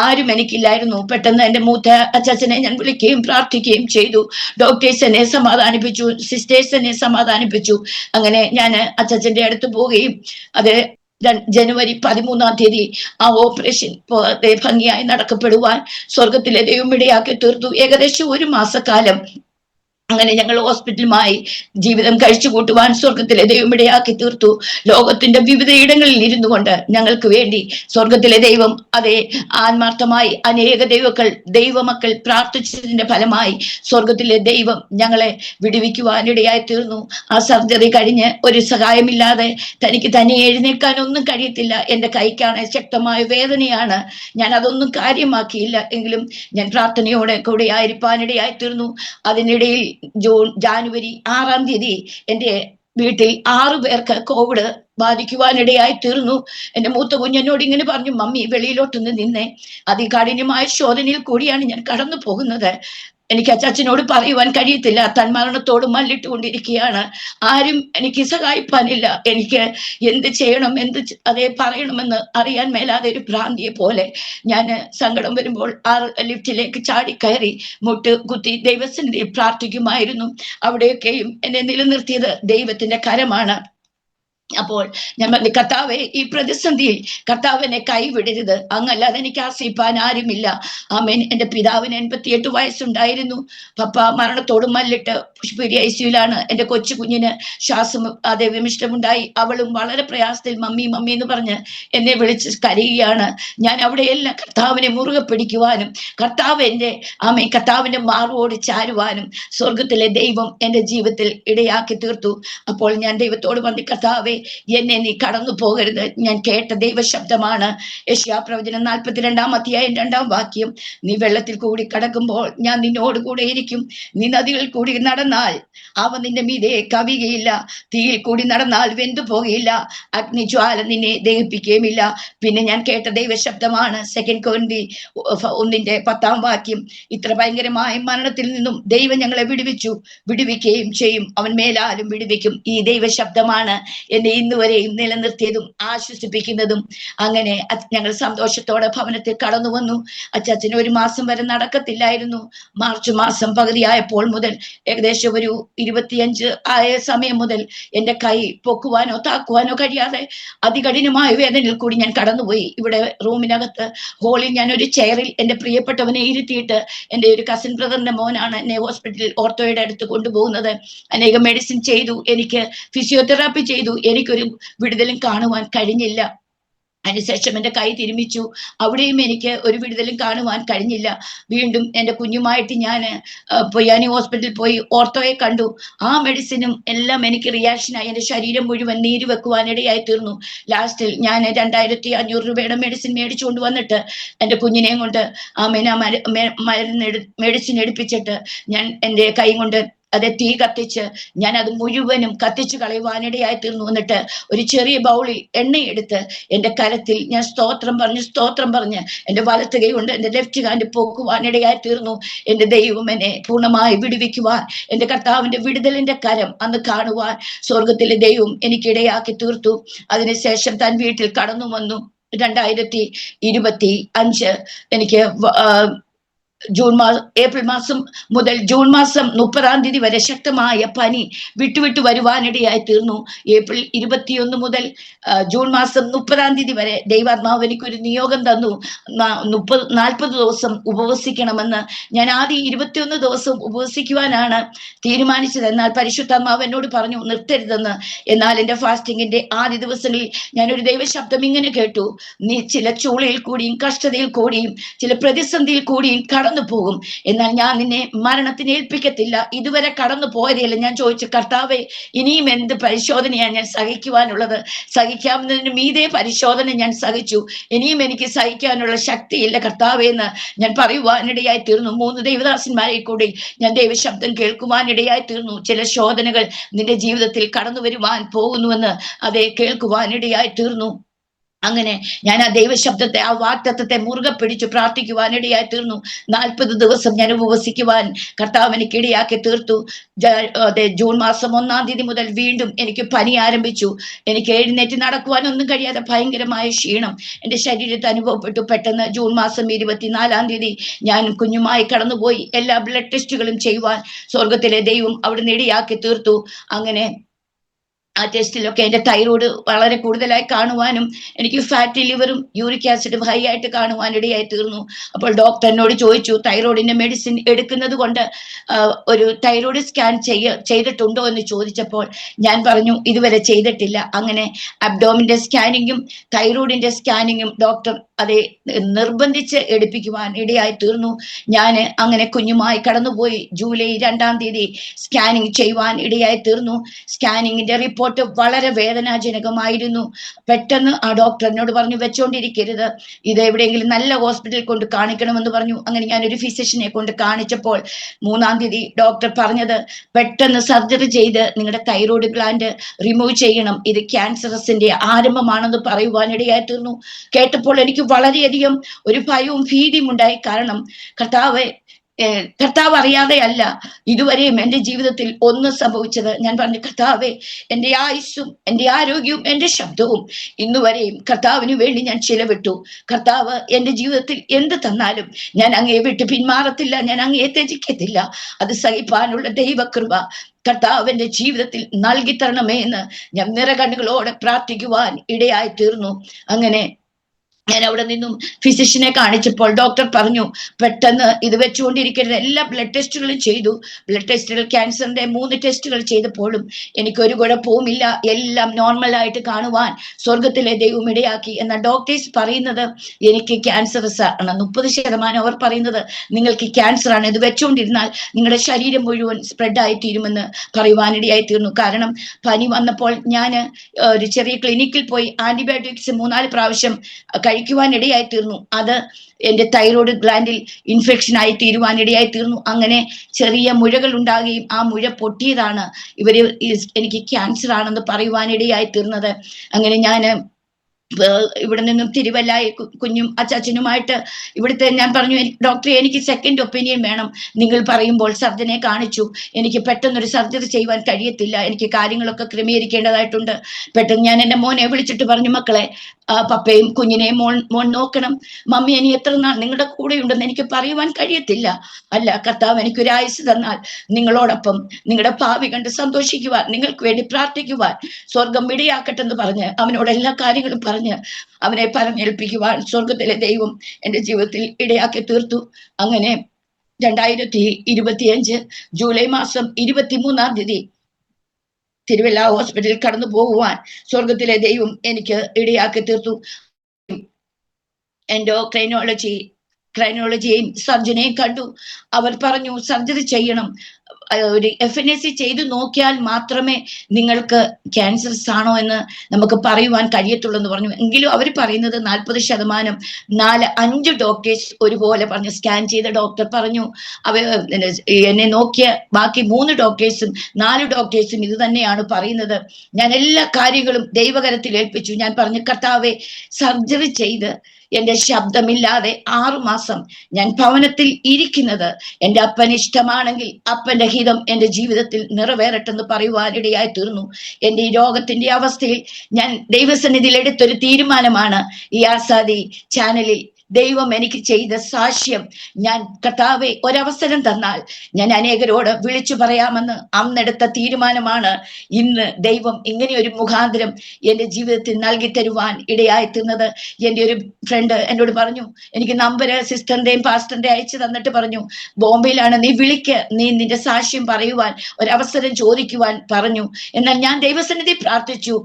ആരും എനിക്കില്ലായിരുന്നു. പെട്ടെന്ന് എൻ്റെ മൂത്ത അച്ചാച്ചനെ ഞാൻ വിളിക്കുകയും പ്രാർത്ഥിക്കുകയും ചെയ്തു. ഡോക്ടേഴ്സ് എന്നെ സമാധാനിപ്പിച്ചു, സിസ്റ്റേഴ്സ് എന്നെ സമാധാനിപ്പിച്ചു. അങ്ങനെ ഞാൻ അച്ചാച്ചന്റെ അടുത്ത് പോവുകയും അത് ജനുവരി 13-ാം തീയതി ആ ഓപ്പറേഷൻ ഭംഗിയായി നടക്കപ്പെടുവാൻ സ്വർഗത്തിലെ ദൈവം ഇടയാക്കി തീർത്തു. ഏകദേശം 1 മാസക്കാലം അങ്ങനെ ഞങ്ങൾ ഹോസ്പിറ്റലുമായി ജീവിതം കഴിച്ചു കൂട്ടുവാൻ സ്വർഗത്തിലെ ദൈവം ഇടയാക്കി തീർത്തു. ലോകത്തിന്റെ വിവിധ ഇടങ്ങളിൽ ഇരുന്നു കൊണ്ട് ഞങ്ങൾക്ക് വേണ്ടി സ്വർഗത്തിലെ ദൈവം ആത്മാർത്ഥമായി അനേക ദൈവമക്കൾ പ്രാർത്ഥിച്ചതിന്റെ ഫലമായി സ്വർഗത്തിലെ ദൈവം ഞങ്ങളെ വിടുവിക്കുവാനിടയായി തീർന്നു. ആ സർജറി കഴിഞ്ഞ് ഒരു സഹായമില്ലാതെ തനിക്ക് തന്നെ എഴുന്നേൽക്കാനൊന്നും കഴിയത്തില്ല. എൻ്റെ കൈക്കാണ് ശക്തമായ വേദനയാണ്. ഞാൻ അതൊന്നും കാര്യമാക്കിയില്ല. എങ്കിലും ഞാൻ പ്രാർത്ഥനയോടെ കൂടെ ആയിരിക്കാനിടയായി തീർന്നു. അതിനിടയിൽ ജാനുവരി 6-ാം തീയതി എൻ്റെ വീട്ടിൽ 6 പേർക്ക് കോവിഡ് ബാധിക്കുവാനിടയായി തീർന്നു. എൻ്റെ മൂത്ത കുഞ്ഞെന്നോട് ഇങ്ങനെ പറഞ്ഞു, മമ്മി വെളിയിലോട്ടൊന്ന് നിന്നേ, അതികാഠിന്യമായ ശോധനയിൽ കൂടിയാണ് ഞാൻ കടന്നു പോകുന്നത്. എനിക്ക് അച്ചാച്ചനോട് പറയുവാൻ കഴിയത്തില്ല. തന്മരണത്തോട് മല്ലിട്ടുകൊണ്ടിരിക്കുകയാണ്. ആരും എനിക്ക് സഹായിപ്പാനില്ല. എനിക്ക് എന്ത് ചെയ്യണം, പറയണമെന്ന് അറിയാൻ മേലാതെ ഒരു ഭ്രാന്തിയെ പോലെ ഞാൻ സങ്കടം വരുമ്പോൾ ലിഫ്റ്റിലേക്ക് ചാടിക്കയറി മുട്ട് കുത്തി ദൈവസന്നിധിയിൽ പ്രാർത്ഥിക്കുമായിരുന്നു. അവിടെയൊക്കെയും എന്നെ നിലനിർത്തിയത് ദൈവത്തിന്റെ കരമാണ്. അപ്പോൾ ഞാൻ പറഞ്ഞു, കർത്താവെ, ഈ പ്രതിസന്ധിയിൽ കർത്താവിനെ കൈവിടരുത്, അങ്ങല്ലാതെ എനിക്ക് ആശ്രയിപ്പാൻ ആരുമില്ല. ആമേൻ. എൻ്റെ പിതാവിന് 88 വയസ്സുണ്ടായിരുന്നു. പപ്പ മരണത്തോട് മല്ലിട്ട് പുഷ്പഗിരി ICUലാണ്. എൻ്റെ കൊച്ചു കുഞ്ഞിന് ശ്വാസം വിമിഷ്ടമുണ്ടായി. അവളും വളരെ പ്രയാസത്തിൽ മമ്മി മമ്മി എന്ന് പറഞ്ഞ് എന്നെ വിളിച്ച് കരയുകയാണ്. ഞാൻ അവിടെയെല്ലാം കർത്താവിനെ മുറുകെ പിടിക്കുവാനും കർത്താവിന്റെ മാർവോട് ചാരുവാനും സ്വർഗത്തിലെ ദൈവം എൻ്റെ ജീവിതത്തിൽ ഇടയാക്കി തീർത്തു. അപ്പോൾ ഞാൻ ദൈവത്തോട് പറഞ്ഞു, കർത്താവെ, എന്നെ നീ കടന്നു പോകരുത്. ഞാൻ കേട്ട ദൈവശബ്ദമാണ് യെശയ്യാപ്രവചനം 42-2 നീ വെള്ളത്തിൽ കൂടി കടക്കുമ്പോൾ ഞാൻ നിന്നോട് കൂടെ ഇരിക്കും. നീ നദികളിൽ കൂടി നടന്നാൽ അവ നിന്റെ മീതെ കവിയുകയില്ല. തീയിൽ കൂടി നടന്നാൽ വെന്തു പോകുകയില്ല. അഗ്നിജ്വാല നിന്നെ ദഹിപ്പിക്കുകയുമില്ല. പിന്നെ ഞാൻ കേട്ട ദൈവശബ്ദമാണ് 2 കൊരിന്ത്യർ 1:10. ഇത്ര ഭയങ്കരമായ മരണത്തിൽ നിന്നും ദൈവം ഞങ്ങളെ വിടുവിക്കുകയും ചെയ്യും. അവൻ മേലാലും വിടുവിക്കും. ഈ ദൈവശബ്ദമാണ് എന്നെ ഇന്നുവരെയും നിലനിർത്തിയതും ആശ്വസിപ്പിക്കുന്നതും. അങ്ങനെ ഞങ്ങൾ സന്തോഷത്തോടെ ഭവനത്തിൽ കടന്നു വന്നു. അച്ചാച്ചന് 1 മാസം വരെ നടക്കത്തില്ലായിരുന്നു. മാർച്ച് മാസം പകുതിയായപ്പോൾ മുതൽ ഏകദേശം ഒരു 25 ആയ സമയം മുതൽ എൻ്റെ കൈ പൊക്കുവാനോ താക്കുവാനോ കഴിയാതെ അതികഠിനമായ വേദനയിൽ കൂടി ഞാൻ കടന്നുപോയി. ഇവിടെ റൂമിനകത്ത് ഹോളിൽ ഞാൻ ഒരു ചെയറിൽ എൻ്റെ പ്രിയപ്പെട്ടവനെ ഇരുത്തിയിട്ട്, എൻ്റെ ഒരു കസിൻ ബ്രദറിന്റെ മോനാണ് എന്നെ ഹോസ്പിറ്റലിൽ ഓർത്തോയുടെ അടുത്ത് കൊണ്ടുപോകുന്നത്. അനേകം മെഡിസിൻ ചെയ്തു, എനിക്ക് ഫിസിയോതെറാപ്പി ചെയ്തു, എനിക്കൊരു വിടുതലും കാണുവാൻ കഴിഞ്ഞില്ല. അതിനുശേഷം എൻ്റെ കൈ തിരുമിച്ചു, അവിടെയും എനിക്ക് ഒരു വിടുതലും കാണുവാൻ കഴിഞ്ഞില്ല. വീണ്ടും എൻ്റെ കുഞ്ഞുമായിട്ട് ഞാൻ പൊയ്യാനി ഹോസ്പിറ്റലിൽ പോയി ഓർത്തോയെ കണ്ടു. ആ മെഡിസിനും എല്ലാം എനിക്ക് റിയാക്ഷനായി. എൻ്റെ ശരീരം മുഴുവൻ നീര് വെക്കുവാനിടയായി തീർന്നു. ലാസ്റ്റിൽ ഞാൻ 2500 രൂപയുടെ മെഡിസിൻ മേടിച്ചുകൊണ്ട് വന്നിട്ട് എൻ്റെ കുഞ്ഞിനെയും കൊണ്ട് മെഡിസിൻ എടുപ്പിച്ചിട്ട് ഞാൻ എൻ്റെ കൈ കൊണ്ട് അത് തീ കത്തിച്ച് ഞാൻ അത് മുഴുവനും കത്തിച്ചു കളയുവാനിടയായി തീർന്നു. എന്നിട്ട് ഒരു ചെറിയ ബൗളിൽ എണ്ണയെടുത്ത് എൻ്റെ കരത്തിൽ ഞാൻ സ്തോത്രം പറഞ്ഞ് എൻ്റെ വലത്ത് കൈ കൊണ്ട് എൻ്റെ ലെഫ്റ്റ് ഹാൻഡ് പോക്കുവാനിടയായി തീർന്നു. എൻ്റെ ദൈവം എന്നെ പൂർണ്ണമായി വിടുവിക്കുവാൻ, എൻ്റെ കർത്താവിൻ്റെ വിടുതലിന്റെ കരം അന്ന് കാണുവാൻ സ്വർഗത്തിലെ ദൈവം എനിക്കിടയാക്കി തീർത്തു. അതിനുശേഷം താൻ വീട്ടിൽ കടന്നു വന്നു. 2025 എനിക്ക് ഏപ്രിൽ മാസം മുതൽ ജൂൺ മാസം 30 വരെ ശക്തമായ പനി വിട്ടുവിട്ടു വരുവാനിടയായി തീർന്നു. ഏപ്രിൽ 21 മുതൽ ജൂൺ മാസം 30 വരെ ദൈവാത്മാവ് എനിക്കൊരു നിയോഗം തന്നു. 40 ദിവസം ഉപവസിക്കണമെന്ന്. ഞാൻ ആദ്യം 21 ദിവസം ഉപവസിക്കുവാനാണ് തീരുമാനിച്ചത്. എന്നാൽ പരിശുദ്ധാത്മാവ് എന്നോട് പറഞ്ഞു നിർത്തരുതെന്ന്. എന്നാൽ എൻ്റെ ഫാസ്റ്റിങ്ങിന്റെ ആദ്യ ദിവസങ്ങളിൽ ഞാനൊരു ദൈവശബ്ദം ഇങ്ങനെ കേട്ടു: നീ ചില ചൂളയിൽ കൂടിയും കഷ്ടതയിൽ കൂടിയും ചില പ്രതിസന്ധിയിൽ കൂടിയും കടന്നു പോകും, എന്നാൽ ഞാൻ നിന്നെ മരണത്തിന് ഏൽപ്പിക്കത്തില്ല. ഇതുവരെ കടന്നു പോയതല്ല. ഞാൻ ചോദിച്ചു, കർത്താവേ, ഇനിയും എന്ത് പരിശോധനയാണ് ഞാൻ സഹിക്കുവാനുള്ളത്? സഹിക്കാവുന്നതിന് മീതെ പരിശോധന ഞാൻ സഹിച്ചു. ഇനിയും എനിക്ക് സഹിക്കാനുള്ള ശക്തിയില്ല കർത്താവേ എന്ന് ഞാൻ പറയുവാനിടയായി തീർന്നു. 3 ദൈവദാസന്മാരെ കൂടി ഞാൻ ദൈവശബ്ദം കേൾക്കുവാനിടയായി തീർന്നു. ചില ശോധനകൾ നിന്റെ ജീവിതത്തിൽ കടന്നു വരുവാൻ പോകുന്നുവെന്ന് അതേ കേൾക്കുവാനിടയായി തീർന്നു. അങ്ങനെ ഞാൻ ആ ദൈവശബ്ദത്തെ, ആ വാഗ്ദത്തത്തെ മുറുകെ പിടിച്ചു പ്രാർത്ഥിക്കുവാനിടയായി തീർന്നു. 40 ദിവസം ഞാൻ ഉപവസിക്കുവാൻ കർത്താവ് എനിക്ക് ഇടയാക്കി തീർത്തു. ജൂൺ മാസം 1 മുതൽ വീണ്ടും എനിക്ക് പനി ആരംഭിച്ചു. എനിക്ക് എഴുന്നേറ്റ് നടക്കുവാനൊന്നും കഴിയാതെ ഭയങ്കരമായ ക്ഷീണം എൻ്റെ ശരീരത്തിൽ അനുഭവപ്പെട്ടു. പെട്ടെന്ന് ജൂൺ മാസം 24 ഞാൻ കുഞ്ഞുമായി കടന്നുപോയി. എല്ലാ ബ്ലഡ് ടെസ്റ്റുകളും ചെയ്യുവാൻ സ്വർഗത്തിലെ ദൈവം അവിടെ ഇടയാക്കി തീർത്തു. അങ്ങനെ ആ ടെസ്റ്റിലൊക്കെ എൻ്റെ തൈറോയ്ഡ് വളരെ കൂടുതലായി കാണുവാനും എനിക്ക് ഫാറ്റി ലിവറും യൂറിക് ആസിഡും ഹൈ ആയിട്ട് കാണുവാനിടയായി തീർന്നു. അപ്പോൾ ഡോക്ടർ എന്നോട് ചോദിച്ചു, തൈറോയിഡിന്റെ മെഡിസിൻ എടുക്കുന്നത് കൊണ്ട് ഒരു തൈറോയ്ഡ് സ്കാൻ ചെയ്തിട്ടുണ്ടോ എന്ന് ചോദിച്ചപ്പോൾ ഞാൻ പറഞ്ഞു ഇതുവരെ ചെയ്തിട്ടില്ല. അങ്ങനെ അബ്ഡോമിന്റെ സ്കാനിങ്ങും തൈറോയിഡിന്റെ സ്കാനിങ്ങും ഡോക്ടർ അതെ നിർബന്ധിച്ച് എടുപ്പിക്കുവാൻ ഇടയായി തീർന്നു. ഞാൻ അങ്ങനെ കുഞ്ഞുമായി കടന്നുപോയി. ജൂലൈ 2 സ്കാനിങ് ചെയ്യുവാൻ ഇടയായി തീർന്നു. സ്കാനിങ്ങിന്റെ റിപ്പോർട്ട് വളരെ വേദനാജനകമായിരുന്നു. പെട്ടെന്ന് ആ ഡോക്ടർ എന്നോട് പറഞ്ഞു, വെച്ചോണ്ടിരിക്കരുത്, ഇത് എവിടെയെങ്കിലും നല്ല ഹോസ്പിറ്റലിൽ കൊണ്ട് കാണിക്കണമെന്ന് പറഞ്ഞു. അങ്ങനെ ഞാനൊരു ഫിസിഷ്യനെ കൊണ്ട് കാണിച്ചപ്പോൾ 3 ഡോക്ടർ പറഞ്ഞത്, പെട്ടെന്ന് സർജറി ചെയ്ത് നിങ്ങളുടെ തൈറോയ്ഡ് ഗ്ലാൻഡ് റിമൂവ് ചെയ്യണം, ഇത് ക്യാൻസറസിന്റെ ആരംഭമാണെന്ന് പറയുവാനിടയായി തീർന്നു. കേട്ടപ്പോൾ എനിക്ക് വളരെയധികം ഒരു ഭയവും ഭീതിയും ഉണ്ടായി. കാരണം കർത്താവ് അറിയാതെ അല്ല ഇതുവരെയും എൻ്റെ ജീവിതത്തിൽ ഒന്നും സംഭവിച്ചത്. ഞാൻ പറഞ്ഞു, കർത്താവേ, എൻ്റെ ആയുസ്സും എൻ്റെ ആരോഗ്യവും എൻ്റെ ശബ്ദവും ഇന്നുവരെയും കർത്താവിന് വേണ്ടി ഞാൻ ചിലവിട്ടു. കർത്താവ് എൻ്റെ ജീവിതത്തിൽ എന്ത് തന്നാലും ഞാൻ അങ്ങയെ വിട്ട് പിന്മാറത്തില്ല, ഞാൻ അങ്ങയെ ത്യജിക്കത്തില്ല. അത് സഹിപ്പാനുള്ള ദൈവകൃപ കർത്താവിന്റെ ജീവിതത്തിൽ നൽകി തരണമേ എന്ന് ഞാൻ നിറകണ്ണുകളോടെ പ്രാർത്ഥിക്കുവാൻ ഇടയായി തീർന്നു. അങ്ങനെ ഞാൻ അവിടെ നിന്നും ഫിസിഷ്യനെ കാണിച്ചപ്പോൾ ഡോക്ടർ പറഞ്ഞു, പെട്ടെന്ന് ഇത് വെച്ചുകൊണ്ടിരിക്കരുത്. എല്ലാ ബ്ലഡ് ടെസ്റ്റുകളും ചെയ്തു. ബ്ലഡ് ടെസ്റ്റുകൾ, ക്യാൻസറിന്റെ 3 ടെസ്റ്റുകൾ ചെയ്തപ്പോഴും എനിക്കൊരു കുഴപ്പവുമില്ല, എല്ലാം നോർമലായിട്ട് കാണുവാൻ സ്വർഗത്തിലെ ദൈവം ഇടയാക്കി. എന്നാൽ ഡോക്ടേഴ്സ് പറയുന്നത് എനിക്ക് ക്യാൻസർ ആണ്, 30% അവർ പറയുന്നത് നിങ്ങൾക്ക് ക്യാൻസർ ആണ്, ഇത് വെച്ചുകൊണ്ടിരുന്നാൽ നിങ്ങളുടെ ശരീരം മുഴുവൻ സ്പ്രെഡ് ആയി തീരുമെന്ന് പറയുവാനിടയായി തീർന്നു. കാരണം പനി വന്നപ്പോൾ ഞാൻ ഒരു ചെറിയ ക്ലിനിക്കിൽ പോയി ആന്റിബയോട്ടിക്സ് 3-4 പ്രാവശ്യം കഴിക്കുവാനിടയായി തീർന്നു. അത് എൻ്റെ തൈറോയ്ഡ് ഗ്ലാൻഡിൽ ഇൻഫെക്ഷൻ ആയി തീരുവാനിടയായി തീർന്നു. അങ്ങനെ ചെറിയ മുഴകൾ ഉണ്ടാകുകയും ആ മുഴ പൊട്ടിയതാണ് ഇവര് എനിക്ക് ക്യാൻസർ ആണെന്ന് പറയുവാനിടയായി തീർന്നത്. അങ്ങനെ ഞാൻ ഇവിടെ നിന്നും തിരുവല്ല കുഞ്ഞും അച്ചാച്ചനുമായിട്ട് ഇവിടുത്തെ ഞാൻ പറഞ്ഞു, ഡോക്ടറെ എനിക്ക് സെക്കൻഡ് ഒപ്പീനിയൻ വേണം. നിങ്ങൾ പറയുമ്പോൾ സർജനെ കാണിച്ചു, എനിക്ക് പെട്ടെന്നൊരു സർജറി ചെയ്യുവാൻ കഴിയത്തില്ല, എനിക്ക് കാര്യങ്ങളൊക്കെ ക്രമീകരിക്കേണ്ടതായിട്ടുണ്ട്. പെട്ടെന്ന് ഞാൻ എൻ്റെ മോനെ വിളിച്ചിട്ട് പറഞ്ഞു, മക്കളെ പപ്പയും കുഞ്ഞിനെയും മോൻ നോക്കണം, മമ്മി ഇനി എത്ര നാൾ നിങ്ങളുടെ കൂടെ ഉണ്ടെന്ന് എനിക്ക് പറയുവാൻ കഴിയത്തില്ല. അല്ല, കർത്താവ് എനിക്കൊരു ആയുസ് തന്നാൽ നിങ്ങളോടൊപ്പം നിങ്ങളുടെ ഭാവി കണ്ട് സന്തോഷിക്കുവാൻ, നിങ്ങൾക്ക് വേണ്ടി പ്രാർത്ഥിക്കുവാൻ സ്വർഗം ഇടയാക്കട്ടെന്ന് പറഞ്ഞ് അവനോട് എല്ലാ കാര്യങ്ങളും പറഞ്ഞ് അവനെ പറഞ്ഞേൽപ്പിക്കുവാൻ സ്വർഗത്തിലെ ദൈവം എൻ്റെ ജീവിതത്തിൽ ഇടയാക്കി തീർത്തു. അങ്ങനെ 2025 ജൂലൈ മാസം 23-ാം തീയതി തിരുവല്ല ഹോസ്പിറ്റലിൽ കടന്നു പോകുവാൻ സ്വർഗത്തിലെ ദൈവം എനിക്ക് ഇടയാക്കി തീർത്തു. ക്രൈനോളജിയെയും സർജനെയും കണ്ടു. അവർ പറഞ്ഞു, സർജറി ചെയ്യണം, ഒരു FNAC ചെയ്തു നോക്കിയാൽ മാത്രമേ നിങ്ങൾക്ക് ക്യാൻസർസ് ആണോ എന്ന് നമുക്ക് പറയുവാൻ കഴിയത്തുള്ളൂ എന്ന് പറഞ്ഞു. എങ്കിലും അവർ പറയുന്നത് 40%, 4-5 ഡോക്ടേഴ്സ് ഒരുപോലെ പറഞ്ഞു. സ്കാൻ ചെയ്ത ഡോക്ടർ പറഞ്ഞു, എന്നെ നോക്കിയ ബാക്കി 3 ഡോക്ടേഴ്സും 4 ഡോക്ടേഴ്സും ഇത് തന്നെയാണ് പറയുന്നത്. ഞാൻ എല്ലാ കാര്യങ്ങളും ദൈവകരത്തിൽ ഏൽപ്പിച്ചു. ഞാൻ പറഞ്ഞു, കർത്താവേ, സർജറി ചെയ്ത് എന്റെ ശബ്ദമില്ലാതെ 6 മാസം ഞാൻ ഭവനത്തിൽ ഇരിക്കുന്നത് എൻ്റെ അപ്പന് ഇഷ്ടമാണെങ്കിൽ അപ്പന്റെ ഹിതം എൻ്റെ ജീവിതത്തിൽ നിറവേറട്ടെന്ന് പറയുവാനിടയായി തീർന്നു. എൻ്റെ ഈ രോഗത്തിന്റെ അവസ്ഥയിൽ ഞാൻ ദൈവസന്നിധിയിൽ എടുത്തൊരു തീരുമാനമാണ് ഈ ആസാദി ചാനലിൽ ദൈവം എനിക്ക് ചെയ്ത സാക്ഷ്യം. ഞാൻ കർത്താവെ ഒരവസരം തന്നാൽ ഞാൻ അനേകരോട് വിളിച്ചു പറയാമെന്ന് അന്നെടുത്ത തീരുമാനമാണ് ഇന്ന് ദൈവം ഇങ്ങനെ ഒരു മുഖാന്തരം എൻ്റെ ജീവിതത്തിൽ നൽകി തരുവാൻ ഇടയായി തീർന്നത്. എൻ്റെ ഒരു ഫ്രണ്ട് എന്നോട് പറഞ്ഞു, എനിക്ക് നമ്പർ സിസ്റ്ററിന്റെയും പാസ്റ്ററിന്റെയും അയച്ചു തന്നിട്ട് പറഞ്ഞു, ബോംബെയിലാണ്, നീ വിളിക്ക്, നീ നിന്റെ സാക്ഷ്യം പറയുവാൻ ഒരവസരം ചോദിക്കുവാൻ പറഞ്ഞു. എന്നാൽ ഞാൻ ദൈവസന്നിധി പ്രാർത്ഥിച്ചു.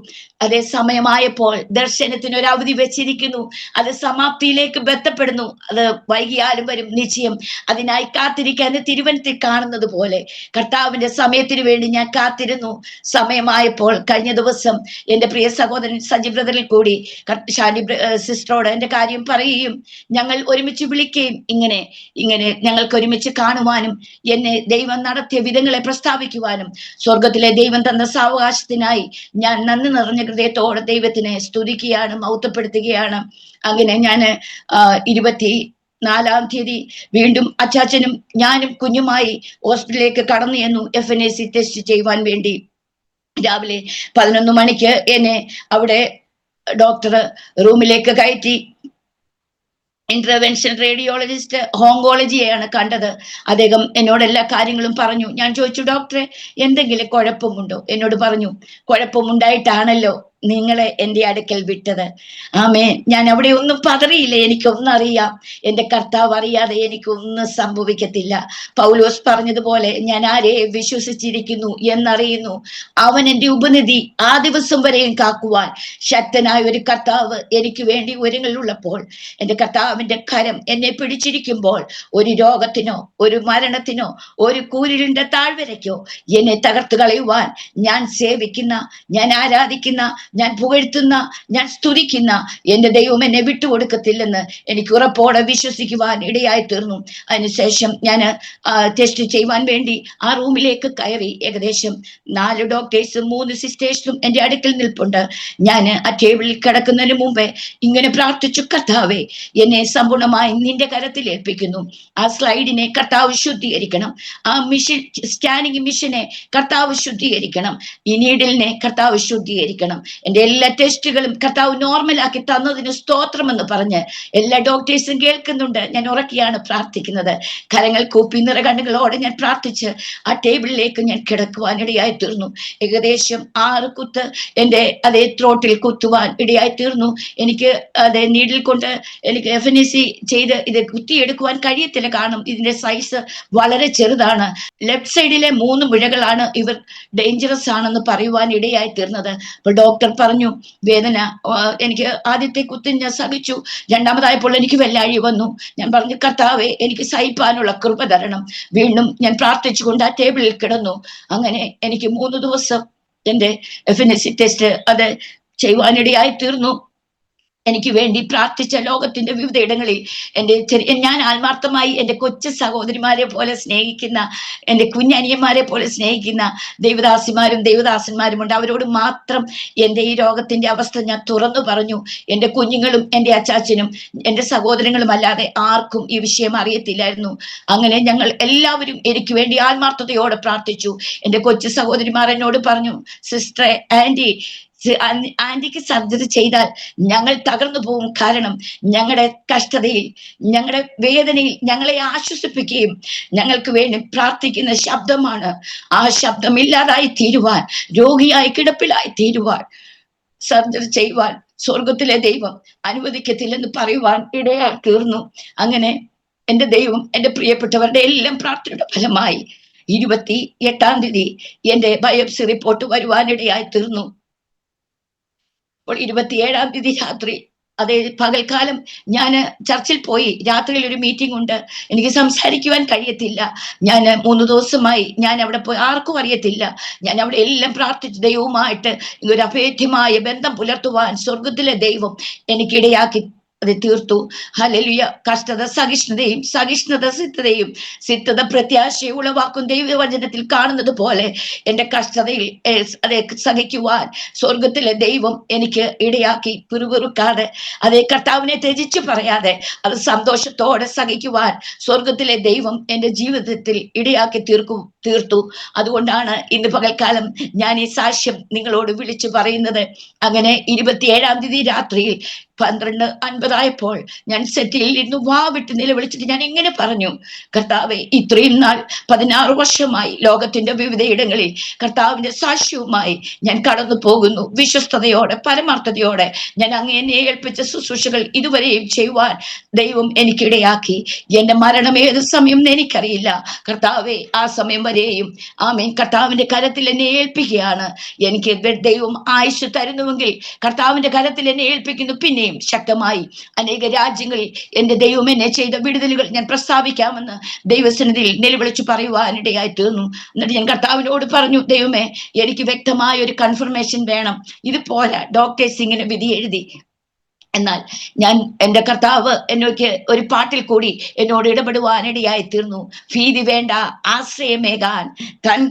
അതേ സമയമായപ്പോൾ ദർശനത്തിന് ഒരു അവധി വെച്ചിരിക്കുന്നു, അത് സമാപ്തിയിലേക്ക് ബന്ധപ്പെടുന്നു, അത് വൈകിയാലും വരും നിശ്ചയം. അതിനായി കാത്തിരിക്കാൻ തിരുവനന്തപുരത്തിൽ കാണുന്നത് പോലെ കർത്താവിന്റെ സമയത്തിന് വേണ്ടി ഞാൻ കാത്തിരുന്നു. സമയമായപ്പോൾ കഴിഞ്ഞ ദിവസം എൻ്റെ പ്രിയ സഹോദരൻ സജി ബ്രദറിൽ കൂടി ഷാനി സിസ്റ്ററോട് എൻ്റെ കാര്യം പറയുകയും ഞങ്ങൾ ഒരുമിച്ച് വിളിക്കുകയും ഇങ്ങനെ ഞങ്ങൾക്ക് ഒരുമിച്ച് കാണുവാനും എന്നെ ദൈവം നടത്തിയ വിധങ്ങളെ പ്രസ്താവിക്കുവാനും സ്വർഗത്തിലെ ദൈവം തന്ന സാവകാശത്തിനായി ഞാൻ നന്ദി നിറഞ്ഞ ഹൃദയത്തോടെ ദൈവത്തിനെ സ്തുതിക്കുകയാണ്, മഹത്വപ്പെടുത്തുകയാണ്. അങ്ങനെ ഞാൻ 24-ാം തീയതി വീണ്ടും അച്ചാച്ചനും ഞാനും കുഞ്ഞുമായി ഹോസ്പിറ്റലിലേക്ക് കടന്നു ചെന്നു FNAC ടെസ്റ്റ് ചെയ്യുവാൻ വേണ്ടി. രാവിലെ 11 മണിക്ക് എന്നെ അവിടെ ഡോക്ടർ റൂമിലേക്ക് കയറ്റി. ഇന്റർവെൻഷൻ റേഡിയോളജിസ്റ്റ് ഓങ്കോളജിയെയാണ് കണ്ടത്. അദ്ദേഹം എന്നോട് എല്ലാ കാര്യങ്ങളും പറഞ്ഞു. ഞാൻ ചോദിച്ചു, ഡോക്ടറെ എന്തെങ്കിലും കുഴപ്പമുണ്ടോ? എന്നോട് പറഞ്ഞു, കുഴപ്പമുണ്ടായിട്ടാണല്ലോ നിങ്ങളെ എൻ്റെ അടുക്കൽ വിട്ടത്. ആമേ, ഞാൻ അവിടെ ഒന്നും പതറിയില്ല. എനിക്കൊന്നും അറിയാം, എൻ്റെ കർത്താവ് അറിയാതെ എനിക്കൊന്നും സംഭവിക്കത്തില്ല. പൗലോസ് പറഞ്ഞതുപോലെ ഞാൻ ആരെ വിശ്വസിച്ചിരിക്കുന്നു എന്നറിയുന്നു, അവൻ എൻ്റെ ഉപനിധി ആ ദിവസം വരെയും കാക്കുവാൻ ശക്തനായ ഒരു കർത്താവ് എനിക്ക് വേണ്ടി ഒരുങ്ങളുള്ളപ്പോൾ, എൻ്റെ കർത്താവിന്റെ കരം എന്നെ പിടിച്ചിരിക്കുമ്പോൾ ഒരു രോഗത്തിനോ ഒരു മരണത്തിനോ ഒരു കൂരിരുണ്ട താഴ്വരയ്ക്കോ എന്നെ തകർത്തു കളയുവാൻ ഞാൻ സേവിക്കുന്ന, ഞാൻ ആരാധിക്കുന്ന, ഞാൻ പുകഴ്ത്തുന്ന, ഞാൻ സ്തുതിക്കുന്ന എൻ്റെ ദൈവം എന്നെ വിട്ടുകൊടുക്കത്തില്ലെന്ന് എനിക്ക് ഉറപ്പോടെ വിശ്വസിക്കുവാൻ ഇടയായി തീർന്നു. അതിനുശേഷം ഞാൻ ടെസ്റ്റ് ചെയ്യുവാൻ വേണ്ടി ആ റൂമിലേക്ക് കയറി. ഏകദേശം 4 ഡോക്ടേഴ്സും 3 സിസ്റ്റേഴ്സും എൻ്റെ അടുക്കൽ നിൽപ്പുണ്ട്. ഞാൻ ആ ടേബിളിൽ കിടക്കുന്നതിന് മുമ്പേ ഇങ്ങനെ പ്രാർത്ഥിച്ചു, കർത്താവേ, എന്നെ സമ്പൂർണമായി നിന്റെ കരത്തിൽ ഏൽപ്പിക്കുന്നു. ആ സ്ലൈഡിനെ കർത്താവ് ശുദ്ധീകരിക്കണം, ആ സ്കാനിങ് മിഷനെ കർത്താവ് ശുദ്ധീകരിക്കണം, ഈ നീഡിലിനെ കർത്താവ് ശുദ്ധീകരിക്കണം. എൻ്റെ എല്ലാ ടെസ്റ്റുകളും കർത്താവ് നോർമലാക്കി തന്നതിന് സ്തോത്രമെന്ന് പറഞ്ഞ് എല്ലാ ഡോക്ടേഴ്സും കേൾക്കുന്നുണ്ട്. ഞാൻ ഉറക്കിയാണ് പ്രാർത്ഥിക്കുന്നത്. കരങ്ങൾ കൂപ്പി നിറകണ്ണുകളോടെ ഞാൻ പ്രാർത്ഥിച്ച് ആ ടേബിളിലേക്ക് ഞാൻ കിടക്കുവാൻ ഇടയായി തീർന്നു. ഏകദേശം 6 കുത്ത് എൻ്റെ അതേ ത്രോട്ടിൽ കുത്തുവാൻ ഇടയായി തീർന്നു. എനിക്ക് അതേ നീഡിൽ കൊണ്ട് എനിക്ക് FNAC ചെയ്ത് ഇത് കുത്തിയെടുക്കുവാൻ കഴിയത്തില്ല. കാരണം ഇതിന്റെ സൈസ് വളരെ ചെറുതാണ്. ലെഫ്റ്റ് സൈഡിലെ 3 മുഴകളാണ് ഇവർ ഡേഞ്ചറസ് ആണെന്ന് പറയുവാൻ ഇടയായി തീർന്നത്. അപ്പോൾ ഡോക്ടർ പറഞ്ഞു വേദന. എനിക്ക് ആദ്യത്തെ കുത്തിന് ഞാൻ സഹിച്ചു. രണ്ടാമതായപ്പോൾ എനിക്ക് വെല്ലാഴി വന്നു. ഞാൻ പറഞ്ഞു കർത്താവേ എനിക്ക് സഹിപ്പാനുള്ള കൃപ തരണം. വീണ്ടും ഞാൻ പ്രാർത്ഥിച്ചുകൊണ്ട് ആ ടേബിളിൽ കിടന്നു. അങ്ങനെ എനിക്ക് 3 ദിവസം എൻ്റെ FNAC ടെസ്റ്റ് അത് ചെയ്യുവാനിടയായി തീർന്നു. എനിക്ക് വേണ്ടി പ്രാർത്ഥിച്ച ലോകത്തിന്റെ വിവിധ ഇടങ്ങളിൽ ഞാൻ ആത്മാർത്ഥമായി എൻ്റെ കൊച്ചു സഹോദരിമാരെ പോലെ സ്നേഹിക്കുന്ന, എൻ്റെ കുഞ്ഞനിയന്മാരെ പോലെ സ്നേഹിക്കുന്ന ദൈവദാസിമാരും ദൈവദാസന്മാരും ഉണ്ട്. അവരോട് മാത്രം എൻ്റെ ഈ രോഗത്തിന്റെ അവസ്ഥ ഞാൻ തുറന്നു പറഞ്ഞു. എൻ്റെ കുഞ്ഞുങ്ങളും എൻ്റെ അച്ചാച്ചനും എൻ്റെ സഹോദരങ്ങളും അല്ലാതെ ആർക്കും ഈ വിഷയം അറിയത്തില്ലായിരുന്നു. അങ്ങനെ ഞങ്ങൾ എല്ലാവരും എനിക്ക് വേണ്ടി ആത്മാർത്ഥതയോടെ പ്രാർത്ഥിച്ചു. എൻ്റെ കൊച്ചു സഹോദരിമാർ എന്നോട് പറഞ്ഞു, സിസ്റ്ററെ, ആന്റിക്ക് സർജറി ചെയ്താൽ ഞങ്ങൾ തകർന്നു പോകും. കാരണം ഞങ്ങളുടെ കഷ്ടതയിൽ, ഞങ്ങളുടെ വേദനയിൽ ഞങ്ങളെ ആശ്വസിപ്പിക്കുകയും ഞങ്ങൾക്ക് വേണ്ടി പ്രാർത്ഥിക്കുന്ന ശബ്ദമാണ്. ആ ശബ്ദം ഇല്ലാതായി തീരുവാൻ, രോഗിയായി കിടപ്പിലായി തീരുവാൻ, സർജറി ചെയ്യുവാൻ സ്വർഗത്തിലെ ദൈവം അനുവദിക്കത്തില്ലെന്ന് പറയുവാൻ ഇടയായി തീർന്നു. അങ്ങനെ എൻ്റെ ദൈവം എൻ്റെ പ്രിയപ്പെട്ടവരുടെ എല്ലാം പ്രാർത്ഥനയുടെ ഫലമായി 28-ാം തീയതി എൻ്റെ ബയോപ്സി റിപ്പോർട്ട് വരുവാനിടയായി തീർന്നു. അപ്പോൾ 27-ാം തീയതി രാത്രി, അതേ പകൽക്കാലം ഞാൻ ചർച്ചിൽ പോയി. രാത്രിയിൽ ഒരു മീറ്റിംഗ് ഉണ്ട്. എനിക്ക് സംസാരിക്കുവാൻ കഴിയത്തില്ല. ഞാൻ 3 ദിവസമായി ഞാൻ അവിടെ പോയി. ആർക്കും അറിയത്തില്ല. ഞാൻ അവിടെ എല്ലാം പ്രാർത്ഥിച്ചു. ദൈവവുമായിട്ട് ഒരു അഭേദ്യമായ ബന്ധം പുലർത്തുവാൻ സ്വർഗത്തിലെ ദൈവം എനിക്കിടയാക്കി അത് തീർത്തു. ഹല്ലേലൂയ. കഷ്ടത സഹിഷ്ണുതയും, സഹിഷ്ണുത സിദ്ധതയും, സിദ്ധത പ്രത്യാശയെ ഉളവാക്കും. ദൈവവചനത്തിൽ കാണുന്നത് പോലെ എൻ്റെ കഷ്ടതയിൽ അതേ സഹിക്കുവാൻ സ്വർഗത്തിലെ ദൈവം എനിക്ക് ഇടയാക്കി. പിറുപിറുക്കാതെ, അതേ കർത്താവിനെ ത്യജിച്ച് പറയാതെ അത് സന്തോഷത്തോടെ സഹിക്കുവാൻ സ്വർഗത്തിലെ ദൈവം എൻ്റെ ജീവിതത്തിൽ ഇടയാക്കി തീർത്തു. അതുകൊണ്ടാണ് ഇന്ന് പകൽക്കാലം ഞാൻ ഈ സാക്ഷ്യം നിങ്ങളോട് വിളിച്ചു പറയുന്നത്. അങ്ങനെ 27-ാം തീയതി രാത്രിയിൽ 12:50 ഞാൻ സെറ്റിൽ ഇരുന്ന് വാവിട്ട് നിലവിളിച്ചിട്ട് ഞാൻ ഇങ്ങനെ പറഞ്ഞു, കർത്താവെ, ഇത്രയും നാൾ 16 വർഷമായി ലോകത്തിന്റെ വിവിധ ഇടങ്ങളിൽ കർത്താവിന്റെ സാക്ഷ്യവുമായി ഞാൻ കടന്നു പോകുന്നു. വിശ്വസ്തയോടെ, പരമാർത്ഥതയോടെ ഞാൻ അങ്ങേനെ ഏൽപ്പിച്ച ശുശ്രൂഷകൾ ഇതുവരെയും ചെയ്യുവാൻ ദൈവം എനിക്കിടയാക്കി. എന്റെ മരണം ഏത് സമയം എനിക്കറിയില്ല. കർത്താവെ, ആ സമയം വരെയും ആമേൻ കർത്താവിന്റെ കരത്തിൽ എന്നെ ഏൽപ്പിക്കുകയാണ്. എനിക്ക് ദൈവം ആയുസ് തരുന്നുവെങ്കിൽ കർത്താവിന്റെ കരത്തിൽ എന്നെ ഏൽപ്പിക്കുന്നു. പിന്നെയും ശക്തമായി അനേക രാജ്യങ്ങളിൽ എൻ്റെ ദൈവം എന്നെ ചെയ്ത വിടുതലുകൾ ഞാൻ പ്രസ്താവിക്കാമെന്ന് ദൈവസന്നിധിയിൽ നിലവിളിച്ചു പറയുവാനിടയായി തീർന്നു. എന്നിട്ട് ഞാൻ കർത്താവിനോട് പറഞ്ഞു, ദൈവമേ, എനിക്ക് വ്യക്തമായ ഒരു കൺഫർമേഷൻ വേണം. ഇതുപോലെ ഡോക്ടേഴ്സ് ഇങ്ങനെ വിധി എഴുതി. എന്നാൽ ഞാൻ എൻ്റെ കർത്താവ് എന്നൊക്കെ ഒരു പാട്ടിൽ കൂടി എന്നോട് ഇടപെടുവാനിടയായി തീർന്നു. ഭീതി വേണ്ട, ആശ്രയമേകാൻ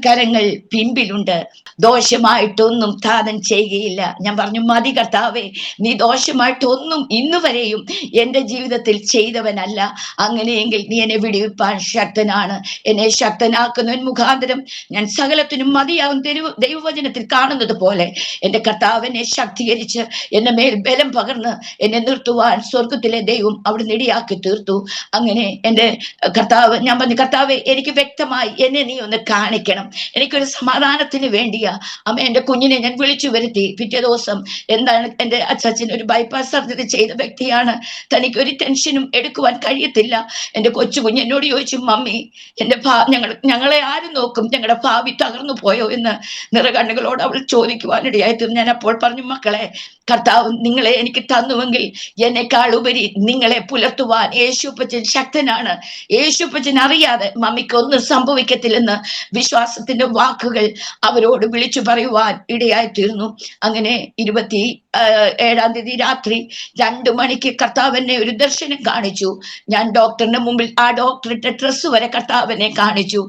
കരങ്ങൾ പിൻപിലുണ്ട്, ദോഷമായിട്ടൊന്നും താതൻ ചെയ്യുകയില്ല. ഞാൻ പറഞ്ഞു, മതി കർത്താവേ, നീ ദോഷമായിട്ടൊന്നും ഇന്നുവരെയും എൻ്റെ ജീവിതത്തിൽ ചെയ്തവനല്ല. അങ്ങനെയെങ്കിൽ നീ എന്നെ വിടുവിപ്പാൻ ശക്തനാണ്. എന്നെ ശക്തനാക്കുന്നവൻ മുഖാന്തരം ഞാൻ സകലത്തിനും മതിയാകും. ദൈവവചനത്തിൽ കാണുന്നത് പോലെ എൻ്റെ കർത്താവ് എന്നെ ശക്തീകരിച്ച് എന്നെ മേൽ ബലം പകർന്ന് എന്നെ നിർത്തുവാൻ സ്വർഗത്തിലെ ദൈവം അവിടെ ഇടയാക്കി തീർത്തു. അങ്ങനെ എൻ്റെ കർത്താവ്, ഞാൻ പറഞ്ഞു, കർത്താവെ, എനിക്ക് വ്യക്തമായി എന്നെ നീ ഒന്ന് കാണിക്കണം. എനിക്കൊരു സമാധാനത്തിന് വേണ്ടിയാ അമ്മ എൻ്റെ കുഞ്ഞിനെ ഞാൻ വിളിച്ചു വരുത്തി. പിറ്റേ ദിവസം എന്താണ്, എൻ്റെ അച്ഛൻ ഒരു ബൈപ്പാസ് സർജറി ചെയ്ത വ്യക്തിയാണ്. തനിക്ക് ഒരു ടെൻഷനും എടുക്കുവാൻ കഴിയത്തില്ല. എൻ്റെ കൊച്ചു കുഞ്ഞ് എന്നോട് ചോദിച്ചു, മമ്മി, എൻ്റെ ഞങ്ങളെ ആരും നോക്കും, ഞങ്ങളുടെ ഭാവി തകർന്നു പോയോ എന്ന് നിറകണ്ണുകളോട് അവൾ ചോദിക്കുവാനിടയായി തീർന്നു. ഞാൻ അപ്പോൾ പറഞ്ഞു, മക്കളെ, കർത്താവ് നിങ്ങളെ എനിക്ക് തന്നുവെങ്കിൽ എന്നെക്കാൾ ഉപരി നിങ്ങളെ പുലർത്തുവാൻ യേശുപ്പച്ചൻ ശക്തനാണ്. യേശുപ്പച്ചൻ അറിയാതെ മമ്മിക്കൊന്നും സംഭവിക്കത്തില്ലെന്ന് വിശ്വാസത്തിന്റെ വാക്കുകൾ അവരോട് വിളിച്ചു പറയുവാൻ ഇടയായി തീർന്നു. അങ്ങനെ 7-ാം തീയതി രാത്രി 2 മണിക്ക് കർത്താവ് എന്നെ ഒരു ദർശനം കാണിച്ചു. ഞാൻ ഡോക്ടറിന്റെ മുമ്പിൽ ആ ഡോക്ടറിന്റെ ഡ്രസ്സ് വരെ കർത്താവ് എന്നെ കാണിച്ചു.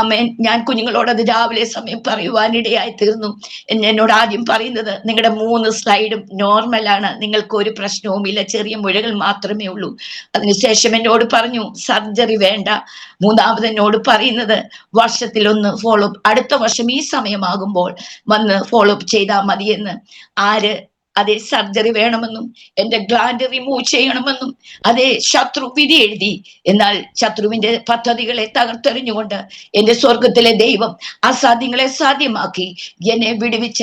ആമേൻ. ഞാൻ കുഞ്ഞുങ്ങളോട് അത് രാവിലെ സമയം പറയുവാനിടയായി തീർന്നു. എന്നോട് ആദ്യം പറയുന്നത്, നിങ്ങളുടെ 3 സ്ലൈഡും നോർമലാണ്, നിങ്ങൾക്ക് ഒരു പ്രശ്നവുമില്ല, ചെറിയ മുഴകൾ മാത്രമേ ഉള്ളൂ. അതിനുശേഷം എന്നോട് പറഞ്ഞു സർജറി വേണ്ട. മൂന്നാമത് എന്നോട് പറയുന്നത് വർഷത്തിലൊന്ന് ഫോളോ അപ്പ്, അടുത്ത വർഷം ഈ സമയമാകുമ്പോൾ വന്ന് ഫോളോ അപ്പ് ചെയ്താൽ മതിയെന്ന്. ആര് അതേ സർജറി വേണമെന്നും എന്റെ ഗ്ലാൻഡ് റിമൂവ് ചെയ്യണമെന്നും അതേ ശത്രു വിധി എഴുതി. എന്നാൽ ശത്രുവിന്റെ പദ്ധതികളെ തകർത്തെറിഞ്ഞുകൊണ്ട് എന്റെ സ്വർഗത്തിലെ ദൈവം അസാധ്യങ്ങളെ സാധ്യമാക്കി എന്നെ വിടുവിച്ച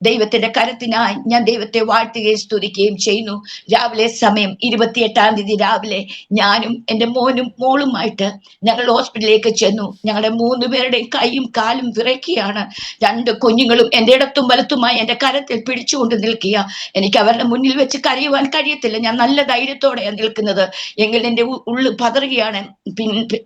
ദൈവത്തിന്റെ കരത്തിനായി ഞാൻ ദൈവത്തെ വാഴ്ത്തുകയും സ്തുതിക്കുകയും ചെയ്യുന്നു. രാവിലെ സമയം 28-ാം തീയതി രാവിലെ ഞാനും എൻ്റെ മോനും മോളുമായിട്ട് ഞങ്ങൾ ഹോസ്പിറ്റലിലേക്ക് ചെന്നു. ഞങ്ങളുടെ 3 പേരുടെയും കൈയും കാലും വിറയ്ക്കുകയാണ്. 2 കുഞ്ഞുങ്ങളും എൻ്റെ ഇടത്തും വലത്തുമായി എൻ്റെ കരത്തിൽ പിടിച്ചുകൊണ്ട് നിൽക്കുക. എനിക്ക് അവരുടെ മുന്നിൽ വെച്ച് കരയുവാൻ കഴിയത്തില്ല. ഞാൻ നല്ല ധൈര്യത്തോടെയാണ് നിൽക്കുന്നത്. എങ്കിൽ എൻ്റെ ഉള്ളു പതറുകയാണ്.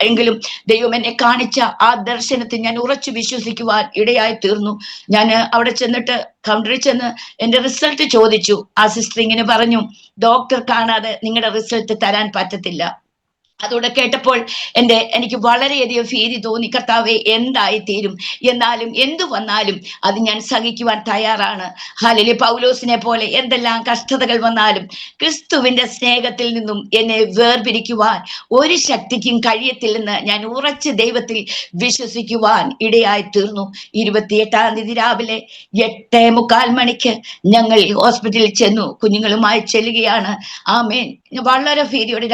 എങ്കിലും ദൈവം എന്നെ കാണിച്ച ആ ദർശനത്തിൽ ഞാൻ ഉറച്ചു വിശ്വസിക്കുവാൻ ഇടയായി തീർന്നു. ഞാൻ അവിടെ ചെന്നിട്ട് കൗണ്ടറിൽ ചെന്ന് എന്റെ റിസൾട്ട് ചോദിച്ചു. ആ സിസ്റ്റർ ഇങ്ങനെ പറഞ്ഞു, ഡോക്ടർ കാണാതെ നിങ്ങളുടെ റിസൾട്ട് തരാൻ പറ്റത്തില്ല. അതോടെ കേട്ടപ്പോൾ എനിക്ക് വളരെയധികം ഭീതി തോന്നി. കർത്താവേ, എന്തായി തീരും? എന്നാലും എന്തു വന്നാലും അത് ഞാൻ സഹിക്കുവാൻ തയ്യാറാണ്. ഹല്ലേലൂയ. പൗലോസിനെ പോലെ എന്തെല്ലാം കഷ്ടതകൾ വന്നാലും ക്രിസ്തുവിന്റെ സ്നേഹത്തിൽ നിന്നും എന്നെ വേർപിരിക്കുവാൻ ഒരു ശക്തിക്കും കഴിയത്തില്ലെന്ന് ഞാൻ ഉറച്ച് ദൈവത്തിൽ വിശ്വസിക്കുവാൻ ഇടയായി തീർന്നു. 28-ാം തീയതി രാവിലെ 8:45 മണിക്ക് ഞങ്ങൾ ഹോസ്പിറ്റലിൽ ചെന്നു. കുഞ്ഞുങ്ങളുമായി ചെല്ലുകയാണ്. ആമേൻ. വളരെ ഭീതിയോടെ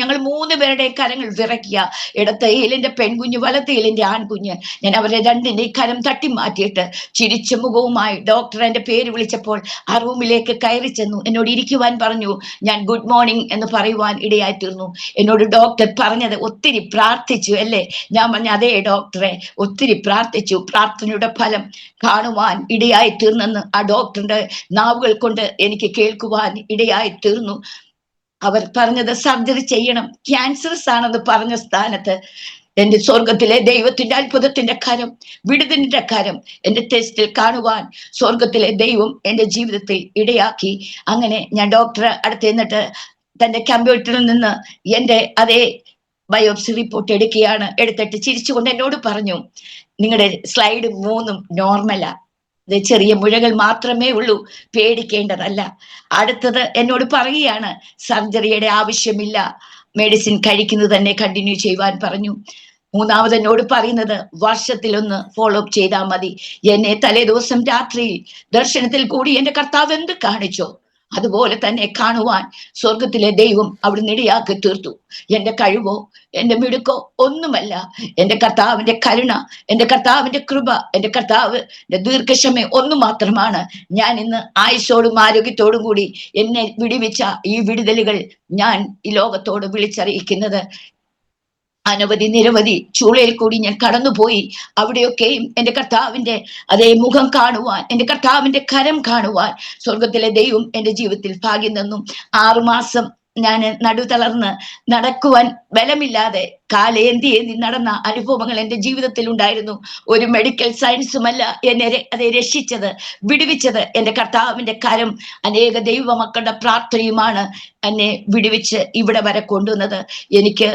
ഞങ്ങൾ 3 പേരുടെ കരങ്ങൾ വിറയ്ക്കുക. ഇടത്തയിലിന്റെ പെൺകുഞ്ഞ്, വലത്തയിലിന്റെ ആൺകുഞ്ഞ്. ഞാൻ അവരെ 2ന്റെയും കരം തട്ടി മാറ്റിയിട്ട് ചിരിച്ച മുഖവുമായി ഡോക്ടർ എന്റെ പേര് വിളിച്ചപ്പോൾ ആ റൂമിലേക്ക് കയറി ചെന്നു. എന്നോട് ഇരിക്കുവാൻ പറഞ്ഞു. ഞാൻ ഗുഡ് മോർണിംഗ് എന്ന് പറയുവാൻ ഇടയായി തീർന്നു. എന്നോട് ഡോക്ടർ പറഞ്ഞത്, ഒത്തിരി പ്രാർത്ഥിച്ചു അല്ലേ? ഞാൻ പറഞ്ഞു, അതേ ഡോക്ടറെ, ഒത്തിരി പ്രാർത്ഥിച്ചു, പ്രാർത്ഥനയുടെ ഫലം കാണുവാൻ ഇടയായി തീർന്നെന്ന് ആ ഡോക്ടറിന്റെ നാവുകൾ കൊണ്ട് എനിക്ക് കേൾക്കുവാൻ ഇടയായി തീർന്നു. അവർ പറഞ്ഞത് സർജറി ചെയ്യണം, ക്യാൻസറസ് ആണെന്ന് പറഞ്ഞ സ്ഥാനത്ത് എന്റെ സ്വർഗത്തിലെ ദൈവത്തിന്റെ അത്ഭുതത്തിന്റെ കരം, വിടുതലിന്റെ കരം എന്റെ ടെസ്റ്റിൽ കാണുവാൻ സ്വർഗത്തിലെ ദൈവം എന്റെ ജീവിതത്തിൽ ഇടയാക്കി. അങ്ങനെ ഞാൻ ഡോക്ടറെ അടുത്ത് എന്നിട്ട് തന്റെ കമ്പ്യൂട്ടറിൽ നിന്ന് എന്റെ അതേ ബയോപ്സി റിപ്പോർട്ട് എടുക്കുകയാണ്. എടുത്തിട്ട് ചിരിച്ചുകൊണ്ട് എന്നോട് പറഞ്ഞു, നിങ്ങളുടെ സ്ലൈഡ് 3 നോർമലാ, ചെറിയ മുഴകൾ മാത്രമേ ഉള്ളൂ, പേടിക്കേണ്ടതല്ല. അടുത്തത് എന്നോട് പറയുകയാണ്, സർജറിയുടെ ആവശ്യമില്ല, മെഡിസിൻ കഴിക്കുന്നത് തന്നെ കണ്ടിന്യൂ ചെയ്യുവാൻ പറഞ്ഞു. മൂന്നാമത് എന്നോട് പറയുന്നത്, വർഷത്തിലൊന്ന് ഫോളോ അപ്പ് ചെയ്താൽ മതി. എന്നെ തലേദിവസം രാത്രിയിൽ ദർശനത്തിൽ കൂടി എന്റെ കർത്താവ് എന്ത് കാണിച്ചോ അതുപോലെ തന്നെ കാണുവാൻ സ്വർഗത്തിലെ ദൈവം അവിടുന്ന് ഇടയാക്കി തീർത്തു. എന്റെ കഴിവോ എന്റെ മിടുക്കോ ഒന്നുമല്ല, എന്റെ കർത്താവിന്റെ കരുണ, എന്റെ കർത്താവിന്റെ കൃപ, എന്റെ കർത്താവിന്റെ ദീർഘക്ഷമ ഒന്നു മാത്രമാണ് ഞാൻ ഇന്ന് ആയുസ്സോടും ആരോഗ്യത്തോടും കൂടി എന്നെ വിടുവിച്ച ഈ വിടുതലുകൾ ഞാൻ ഈ ലോകത്തോട് വിളിച്ചറിയിക്കുന്നത്. അനവധി നിരവധി ചൂളയിൽ കൂടി ഞാൻ കടന്നുപോയി. അവിടെയൊക്കെയും എന്റെ കർത്താവിന്റെ അതേ മുഖം കാണുവാൻ, എന്റെ കർത്താവിന്റെ കരം കാണുവാൻ സ്വർഗത്തിലെ ദൈവം എന്റെ ജീവിതത്തിൽ ഭാഗ്യം തന്നു. 6 മാസം ഞാൻ നടുതളർന്ന് നടക്കുവാൻ ബലമില്ലാതെ കാലേന്തി നടന്ന അനുഭവങ്ങൾ എന്റെ ജീവിതത്തിൽ ഉണ്ടായിരുന്നു. ഒരു മെഡിക്കൽ സയൻസുമല്ല എന്നെ അതെ രക്ഷിച്ചത്, വിടുവിച്ചത് എന്റെ കർത്താവിന്റെ കരം, അനേക ദൈവമക്കളുടെ പ്രാർത്ഥനയുമാണ് എന്നെ വിടുവിച്ച് ഇവിടെ വരെ കൊണ്ടുവന്നത്. എനിക്ക്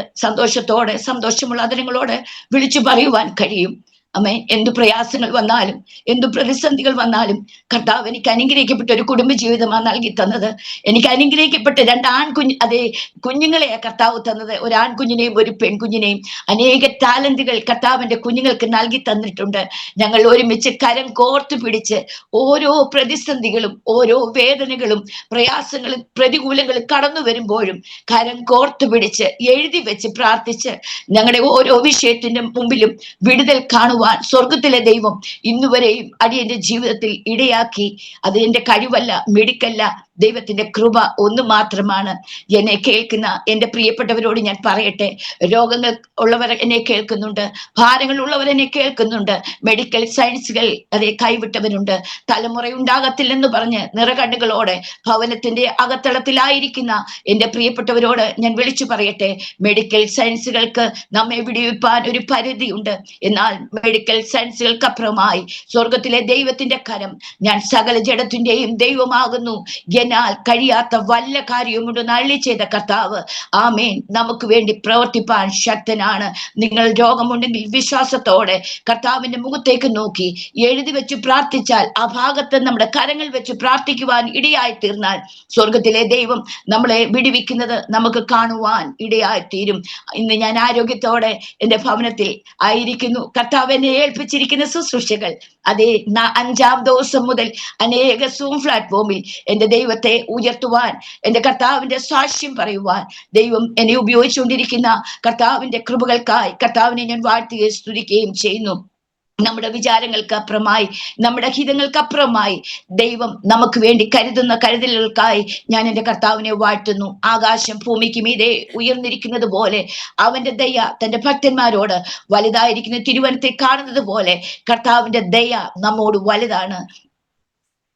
സന്തോഷമുള്ള അതിരങ്ങളോടെ വിളിച്ചു പറയുവാൻ കഴിയും. അമ്മേ, എന്തു പ്രയാസങ്ങൾ വന്നാലും എന്തു പ്രതിസന്ധികൾ വന്നാലും കർത്താവ് എനിക്ക് അനുഗ്രഹിക്കപ്പെട്ട ഒരു കുടുംബ ജീവിതമാണ് നൽകി തന്നത്. എനിക്ക് അനുഗ്രഹിക്കപ്പെട്ട 2 അതേ കുഞ്ഞുങ്ങളെ കർത്താവ് തന്നത്, ഒരു ആൺകുഞ്ഞിനെയും ഒരു പെൺകുഞ്ഞിനെയും. അനേക ടാലന്റുകൾ കർത്താവിന്റെ കുഞ്ഞുങ്ങൾക്ക് നൽകി തന്നിട്ടുണ്ട്. ഞങ്ങൾ ഒരുമിച്ച് കരം കോർത്തു പിടിച്ച് ഓരോ പ്രതിസന്ധികളും, ഓരോ വേദനകളും, പ്രയാസങ്ങളും, പ്രതികൂലങ്ങളും കടന്നു വരുമ്പോഴും കരം കോർത്തു പിടിച്ച് എഴുതി വെച്ച് പ്രാർത്ഥിച്ച് ഞങ്ങളുടെ ഓരോ വിഷയത്തിന്റെ മുമ്പിലും വിടുതൽ കാണുവാൻ സ്വർഗത്തിലെ ദൈവം ഇന്നുവരെയും അടിയന്റെ ജീവിതത്തിൽ ഇടയാക്കി. അത് എന്റെ കഴിവല്ല, മിടുക്കല്ല, ദൈവത്തിന്റെ കൃപ ഒന്ന് മാത്രമാണ്. എന്നെ കേൾക്കുന്ന എൻ്റെ പ്രിയപ്പെട്ടവരോട് ഞാൻ പറയട്ടെ, രോഗങ്ങൾ ഉള്ളവർ എന്നെ കേൾക്കുന്നുണ്ട്, ഭാരങ്ങൾ ഉള്ളവർ എന്നെ കേൾക്കുന്നുണ്ട്, മെഡിക്കൽ സയൻസുകൾ അതേ കൈവിട്ടവരുണ്ട്, തലമുറ ഉണ്ടാകത്തില്ലെന്ന് പറഞ്ഞ് നിറകണ്ണുകളോടെ ഭവനത്തിന്റെ അകത്തളത്തിലായിരിക്കുന്ന എൻ്റെ പ്രിയപ്പെട്ടവരോട് ഞാൻ വിളിച്ചു പറയട്ടെ, മെഡിക്കൽ സയൻസുകൾക്ക് നമ്മെ വിടിവിപ്പാൻ ഒരു പരിധിയുണ്ട്. എന്നാൽ മെഡിക്കൽ സയൻസുകൾക്കപ്പുറമായി സ്വർഗത്തിലെ ദൈവത്തിന്റെ കരം, ഞാൻ സകല ജഡത്തിന്റെയും ദൈവമാകുന്നു, എന്നാൽ കഴിയാത്ത വല്ല കാര്യവുമുണ്ടെന്ന് അരുളി ചെയ്ത കർത്താവ്, ആമേൻ, നമുക്ക് വേണ്ടി പ്രവർത്തിപ്പാൻ ശക്തനാണ്. നിങ്ങൾ രോഗമുണ്ടെങ്കിൽ വിശ്വാസത്തോടെ കർത്താവിന്റെ മുഖത്തേക്ക് നോക്കി എഴുതി വെച്ച് പ്രാർത്ഥിച്ചാൽ, ആ ഭാഗത്ത് നമ്മുടെ കരങ്ങൾ വെച്ച് പ്രാർത്ഥിക്കുവാൻ ഇടയായി തീർന്നാൽ, സ്വർഗത്തിലെ ദൈവം നമ്മളെ വിടുവിക്കുന്നത് നമുക്ക് കാണുവാൻ ഇടയായി തീരും. ഇന്ന് ഞാൻ ആരോഗ്യത്തോടെ എൻ്റെ ഭവനത്തിൽ ആയിരിക്കുന്നു. കർത്താവ് എന്നെ ഏൽപ്പിച്ചിരിക്കുന്ന ശുശ്രൂഷകൾ, അതേ 5-ാം ദിവസം മുതൽ അനേക സൂം പ്ലാറ്റ്ഫോമിൽ എൻ്റെ ദൈവത്തെ ഉയർത്തുവാൻ, എൻ്റെ കർത്താവിന്റെ സാക്ഷ്യം പറയുവാൻ ദൈവം എന്നെ ഉപയോഗിച്ചുകൊണ്ടിരിക്കുന്ന കർത്താവിന്റെ കൃപകൾക്കായി കർത്താവിനെ ഞാൻ വാഴ്ത്തുകയും സ്തുതിക്കുകയും ചെയ്യുന്നു. നമ്മുടെ വിചാരങ്ങൾക്ക് അപ്പുറമായി, നമ്മുടെ ഹിതങ്ങൾക്ക് അപ്പുറമായി ദൈവം നമുക്ക് വേണ്ടി കരുതുന്ന കരുതലുകൾക്കായി ഞാൻ എൻ്റെ കർത്താവിനെ വാഴ്ത്തുന്നു. ആകാശം ഭൂമിക്ക് മീതെ ഉയർന്നിരിക്കുന്നത് പോലെ അവന്റെ ദയ തന്റെ ഭക്തന്മാരോട് വലുതായിരിക്കുന്ന തിരുവനത്തെ കാണുന്നത് പോലെ കർത്താവിന്റെ ദയ നമ്മോട് വലുതാണ്.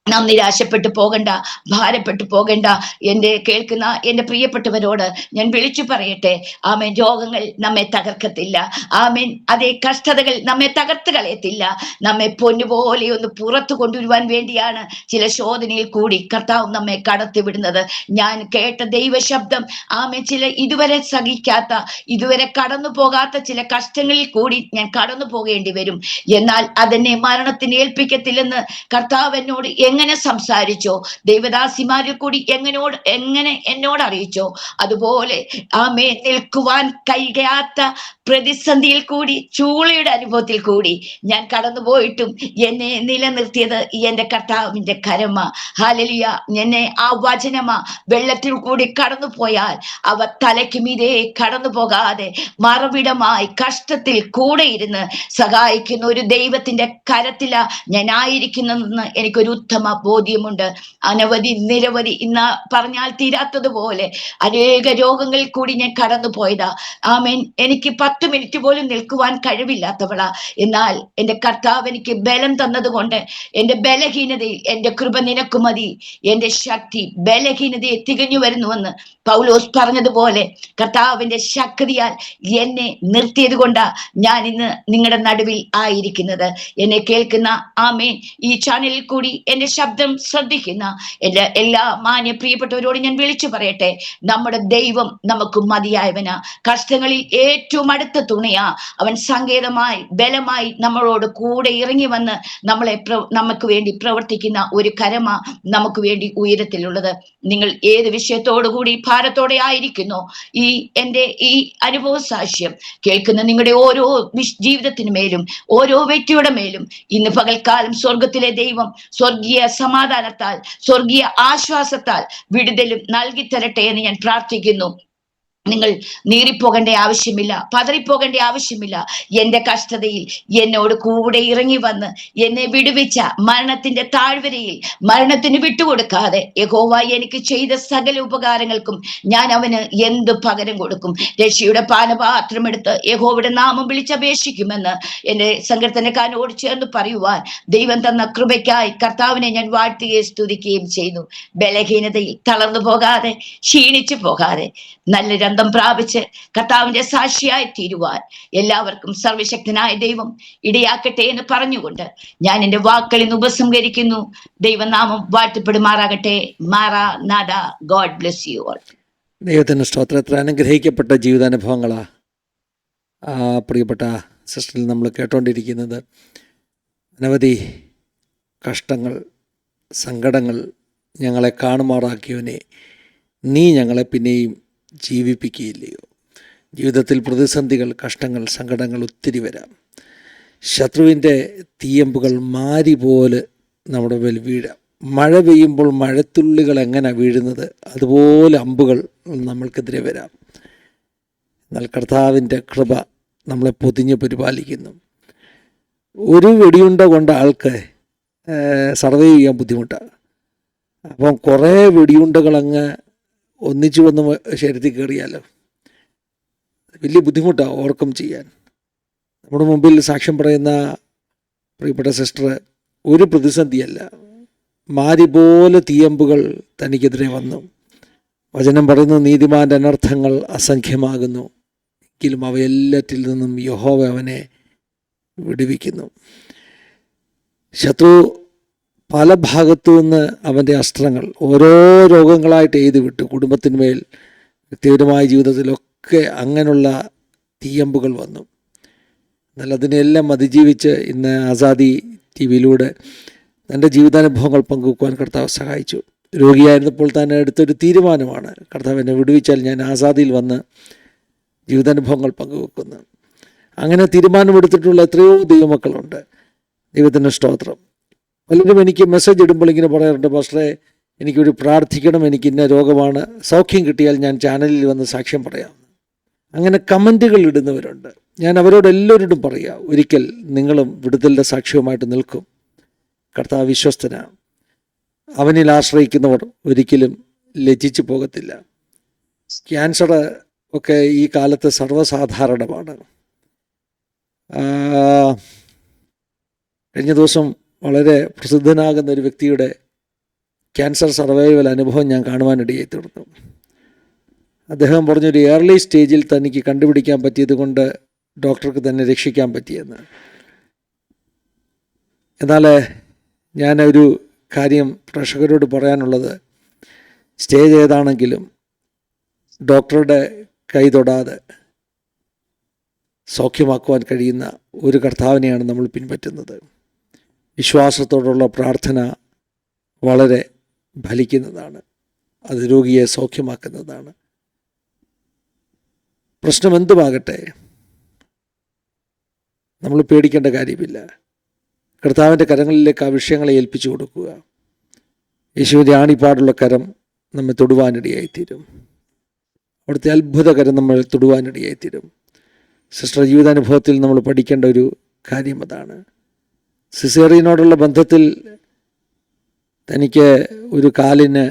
നാം നിരാശപ്പെട്ടു പോകണ്ട, ഭാരപ്പെട്ടു പോകണ്ട. എൻ്റെ കേൾക്കുന്ന എൻ്റെ പ്രിയപ്പെട്ടവരോട് ഞാൻ വിളിച്ചു പറയട്ടെ, ആമേൻ, രോഗങ്ങൾ നമ്മെ തകർക്കത്തില്ല. ആമേൻ, അതേ കഷ്ടതകൾ നമ്മെ തകർത്ത് കളയത്തില്ല. നമ്മെ പൊന്നുപോലെ ഒന്ന് പുറത്തു കൊണ്ടുവരുവാൻ വേണ്ടിയാണ് ചില ശോധനയിൽ കൂടി കർത്താവ് നമ്മെ കടത്തിവിടുന്നത്. ഞാൻ കേട്ട ദൈവശബ്ദം, ആമേൻ, ചില ഇതുവരെ സഹിക്കാത്ത, ഇതുവരെ കടന്നു പോകാത്ത ചില കഷ്ടങ്ങളിൽ കൂടി ഞാൻ കടന്നു പോകേണ്ടി വരും. എന്നാൽ അതെന്നെ മരണത്തിന് ഏൽപ്പിക്കത്തില്ലെന്ന് കർത്താവ് എന്നോട് എങ്ങനെ സംസാരിച്ചോ, ദൈവദാസിമാരിൽ കൂടി എങ്ങനെ എന്നോട് അറിയിച്ചോ, അതുപോലെ ആമേൻ നിൽക്കുവാൻ കഴിയാത്ത പ്രതിസന്ധിയിൽ കൂടി, ചൂളയുടെ അനുഭവത്തിൽ കൂടി ഞാൻ കടന്നുപോയിട്ടും എന്നെ നിലനിർത്തിയത് എൻ്റെ കർത്താവിന്റെ കരമ. ഹല്ലേലൂയ. എന്നെ ആ വചനമ. വെള്ളത്തിൽ കൂടി കടന്നു പോയാൽ അവ തലയ്ക്ക് മീതെ കടന്നു പോകാതെ മറവിടമായി കഷ്ടത്തിൽ കൂടെ ഇരുന്ന് സഹായിക്കുന്ന ഒരു ദൈവത്തിന്റെ കരത്തില ഞാൻ ആയിരിക്കുന്നതെന്ന് എനിക്കൊരു ഉത്തമ ബോധ്യമുണ്ട്. അനവധി നിരവധി, ഇന്ന് പറഞ്ഞാൽ തീരാത്തതുപോലെ അനേക രോഗങ്ങളിൽ കൂടി ഞാൻ കടന്നു പോയതാ. ആമേൻ, എനിക്ക് 10 മിനിറ്റ് പോലും നിൽക്കുവാൻ കഴിവില്ലാത്തവളാ. എന്നാൽ എൻ്റെ കർത്താവ് എനിക്ക് ബലം തന്നതുകൊണ്ട് എൻ്റെ ബലഹീനതയിൽ എൻ്റെ കൃപ നിനക്ക് മതി, എൻ്റെ ശക്തി ബലഹീനതയെ തികഞ്ഞു വരുന്നുവെന്ന് പൗലോസ് പറഞ്ഞതുപോലെ കർത്താവിന്റെ ശക്തിയാൽ എന്നെ നിർത്തിയത് കൊണ്ടാ ഞാൻ ഇന്ന് നിങ്ങളുടെ നടുവിൽ ആയിരിക്കുന്നത്. എന്നെ കേൾക്കുന്ന, ആമേൻ, ഈ ചാനലിൽ കൂടി എൻ്റെ ശബ്ദം ശ്രദ്ധിക്കുന്ന എല്ലാ മാന്യ പ്രിയപ്പെട്ടവരോട് ഞാൻ വിളിച്ചു പറയട്ടെ, നമ്മുടെ ദൈവം നമുക്ക് മതിയായവനാ. കഷ്ടങ്ങളിൽ ഏറ്റവും അടുത്ത തുണയാ അവൻ. സങ്കേതമായി ബലമായി നമ്മളോട് കൂടെ ഇറങ്ങി വന്ന് നമുക്ക് വേണ്ടി പ്രവർത്തിക്കുന്ന ഒരു കരമ നമുക്ക് വേണ്ടി ഉയരത്തിലുള്ളത്. നിങ്ങൾ ഏത് വിഷയത്തോടു കൂടി ഭാരത്തോടെ ആയിരിക്കുന്നു, എൻ്റെ ഈ അനുഭവ സാക്ഷ്യം കേൾക്കുന്ന നിങ്ങളുടെ ഓരോ ജീവിതത്തിനു മേലും, ഓരോ വ്യക്തിയുടെ മേലും ഇന്ന് പകൽക്കാലം സ്വർഗത്തിലെ ദൈവം സ്വർഗീയ സമാധാനത്താൽ, സ്വർഗീയ ആശ്വാസത്താൽ വിടുതലും നൽകി തരട്ടെ എന്ന് ഞാൻ പ്രാർത്ഥിക്കുന്നു. നിങ്ങൾ നീറിപ്പോകേണ്ട ആവശ്യമില്ല, പതറിപ്പോകേണ്ട ആവശ്യമില്ല. എൻ്റെ കഷ്ടതയിൽ എന്നോട് കൂടെ ഇറങ്ങി വന്ന് എന്നെ വിടുവിച്ച, മരണത്തിന്റെ താഴ്വരയിൽ മരണത്തിന് വിട്ടുകൊടുക്കാതെ യഹോവ എനിക്ക് ചെയ്ത സകല ഉപകാരങ്ങൾക്കും ഞാൻ അവന് എന്ത് പകരം കൊടുക്കും? രക്ഷയുടെ പാനപാത്രം എടുത്ത് യഹോവയുടെ നാമം വിളിച്ചപേക്ഷിക്കുമെന്ന് എൻ്റെ സങ്കീർത്തനക്കാരനോട് ചേർന്ന് പറയുവാൻ ദൈവം തന്ന കൃപയ്ക്കായി കർത്താവിനെ ഞാൻ വാഴ്ത്തുകയും സ്തുതിക്കുകയും ചെയ്യുന്നു. ബലഹീനതയിൽ തളർന്നു പോകാതെ, ക്ഷീണിച്ചു പോകാതെ, നല്ല രന്തം പ്രാപിച്ച് കർത്താവിന്റെ സാക്ഷിയായി തീരുവാൻ എല്ലാവർക്കും സർവശക്തനായ ദൈവം ഇടയാക്കട്ടെ എന്ന് പറഞ്ഞുകൊണ്ട് ഞാൻ എൻ്റെ വാക്കുകളിൽ നിന്ന് ഉപസംഹരിക്കുന്നു. ദൈവനാമം വാഴ്ത്തപ്പെടുമാറാകട്ടെ. മാറാ നാഥ. God bless you all. ദൈവത്തിൻ്റെ സ്തോത്രത്തിൽ അനുഗ്രഹിക്കപ്പെട്ട ജീവിതാനുഭവങ്ങളാ പ്രിയപ്പെട്ട സിസ്റ്ററിൽ നമ്മൾ കേട്ടുകൊണ്ടിരിക്കുന്നത്. അനവധി കഷ്ടങ്ങൾ, സങ്കടങ്ങൾ ഞങ്ങളെ കാണുമാറാക്കിയവനെ, നീ ഞങ്ങളെ പിന്നെയും ജീവിപ്പിക്കുകയില്ലയോ? ജീവിതത്തിൽ പ്രതിസന്ധികൾ, കഷ്ടങ്ങൾ, സങ്കടങ്ങൾ ഒത്തിരി വരാം. ശത്രുവിൻ്റെ തീയമ്പുകൾ മാരി പോലെ നമ്മുടെ മേൽ വീഴാം. മഴ പെയ്യുമ്പോൾ മഴത്തുള്ളികൾ എങ്ങനെ വീഴുന്നത് അതുപോലെ അമ്പുകൾ നമ്മൾക്കെതിരെ വരാം. എന്നാൽ കർത്താവിൻ്റെ കൃപ നമ്മളെ പൊതിഞ്ഞ് പരിപാലിക്കുന്നു. ഒരു വെടിയുണ്ട കൊണ്ട് ആൾക്ക് സർവൈവ് ചെയ്യാൻ ബുദ്ധിമുട്ടാണ്. അപ്പം കുറേ വെടിയുണ്ടകളങ്ങ് ഒന്നിച്ചു വന്ന് ശരീരത്തിൽ കയറിയാലോ വലിയ ബുദ്ധിമുട്ടാണ് ഓവർകം ചെയ്യാൻ. നമ്മുടെ മുമ്പിൽ സാക്ഷ്യം പറയുന്ന പ്രിയപ്പെട്ട സിസ്റ്റർ ഒരു പ്രതിസന്ധിയല്ല, മാരി പോലെ തീയമ്പുകൾ തനിക്കെതിരെ വന്നു. വചനം പറയുന്നു, നീതിമാന്റെ അനർത്ഥങ്ങൾ അസംഖ്യമാകുന്നു, എങ്കിലും അവയെല്ലാറ്റിൽ നിന്നും യഹോവ അവനെ വിടുവിക്കുന്നു. ശത്രു പല ഭാഗത്തു നിന്ന് അവൻ്റെ അസ്ത്രങ്ങൾ ഓരോ രോഗങ്ങളായിട്ട് എഴുതി വിട്ടു. കുടുംബത്തിന്മേൽ, വ്യക്തിപരമായ ജീവിതത്തിലൊക്കെ അങ്ങനെയുള്ള തീയമ്പുകൾ വന്നു. എന്നാൽ അതിനെല്ലാം അതിജീവിച്ച് ഇന്ന് ആസാദി ടി വിയിലൂടെ തൻ്റെ ജീവിതാനുഭവങ്ങൾ പങ്കുവെക്കുവാൻ കർത്താവ് സഹായിച്ചു. രോഗിയായിരുന്നപ്പോൾ തന്നെ എടുത്തൊരു തീരുമാനമാണ്, കർത്താവ് എന്നെ വിടുവിച്ചാൽ ഞാൻ ആസാദിയിൽ വന്ന് ജീവിതാനുഭവങ്ങൾ പങ്കുവെക്കുന്നു. അങ്ങനെ തീരുമാനമെടുത്തിട്ടുള്ള എത്രയോ ദൈവമക്കളുണ്ട്. ദൈവത്തിൻ്റെ സ്തോത്രം. പലരും എനിക്ക് മെസ്സേജ് ഇടുമ്പോൾ ഇങ്ങനെ പറയാറുണ്ട്, പാസ്റ്ററെ എനിക്കൊരു പ്രാർത്ഥിക്കണം, എനിക്ക് ഇന്ന രോഗമാണ്, സൗഖ്യം കിട്ടിയാൽ ഞാൻ ചാനലിൽ വന്ന് സാക്ഷ്യം പറയാം. അങ്ങനെ കമൻറ്റുകൾ ഇടുന്നവരുണ്ട്. ഞാൻ അവരോടെല്ലാവരോടും പറയുക, ഒരിക്കൽ നിങ്ങളും വിടുതലിൻ്റെ സാക്ഷ്യവുമായിട്ട് നിൽക്കും. കർത്താവ് വിശ്വസ്തനാണ്. അവനിൽ ആശ്രയിക്കുന്നവർ ഒരിക്കലും ലജ്ജിച്ചു പോകത്തില്ല. ക്യാൻസർ ഒക്കെ ഈ കാലത്ത് സർവ്വസാധാരണമാണ്. കഴിഞ്ഞ ദിവസം വളരെ പ്രസിദ്ധനാകുന്ന ഒരു വ്യക്തിയുടെ ക്യാൻസർ സർവൈവൽ അനുഭവം ഞാൻ കാണുവാനിടയായി തീർന്നു. അദ്ദേഹം പറഞ്ഞൊരു ഏർലി സ്റ്റേജിൽ തനിക്ക് കണ്ടുപിടിക്കാൻ പറ്റിയത് കൊണ്ട് ഡോക്ടർക്ക് തന്നെ രക്ഷിക്കാൻ പറ്റിയെന്ന്. എന്നാൽ ഞാനൊരു കാര്യം പ്രേക്ഷകരോട് പറയാനുള്ളത്, സ്റ്റേജ് ഏതാണെങ്കിലും ഡോക്ടറുടെ കൈ തൊടാതെ സൗഖ്യമാക്കുവാൻ കഴിയുന്ന ഒരു കർത്താവിനെയാണ് നമ്മൾ പിൻപറ്റുന്നത്. വിശ്വാസത്തോടുള്ള പ്രാർത്ഥന വളരെ ഫലിക്കുന്നതാണ്, അത് രോഗിയെ സൗഖ്യമാക്കുന്നതാണ്. പ്രശ്നം എന്തുമാകട്ടെ നമ്മൾ പേടിക്കേണ്ട കാര്യമില്ല. കർത്താവിൻ്റെ കരങ്ങളിലേക്ക് ആ വിഷയങ്ങളെ ഏൽപ്പിച്ചു കൊടുക്കുക. യേശുവിൻ്റെ ആണിപ്പാടുള്ള കരം നമ്മെ തൊടുവാനിടയായിത്തീരും. അവിടുത്തെ അത്ഭുതകരം നമ്മൾ തൊടുവാനിടയായിത്തീരും. സിസ്റ്റർ ജീവിതാനുഭവത്തിൽ നമ്മൾ പഠിക്കേണ്ട ഒരു കാര്യം അതാണ്. സിസേറിയനോടുള്ള ബന്ധത്തിൽ തനിക്ക് ഒരു കാലിന്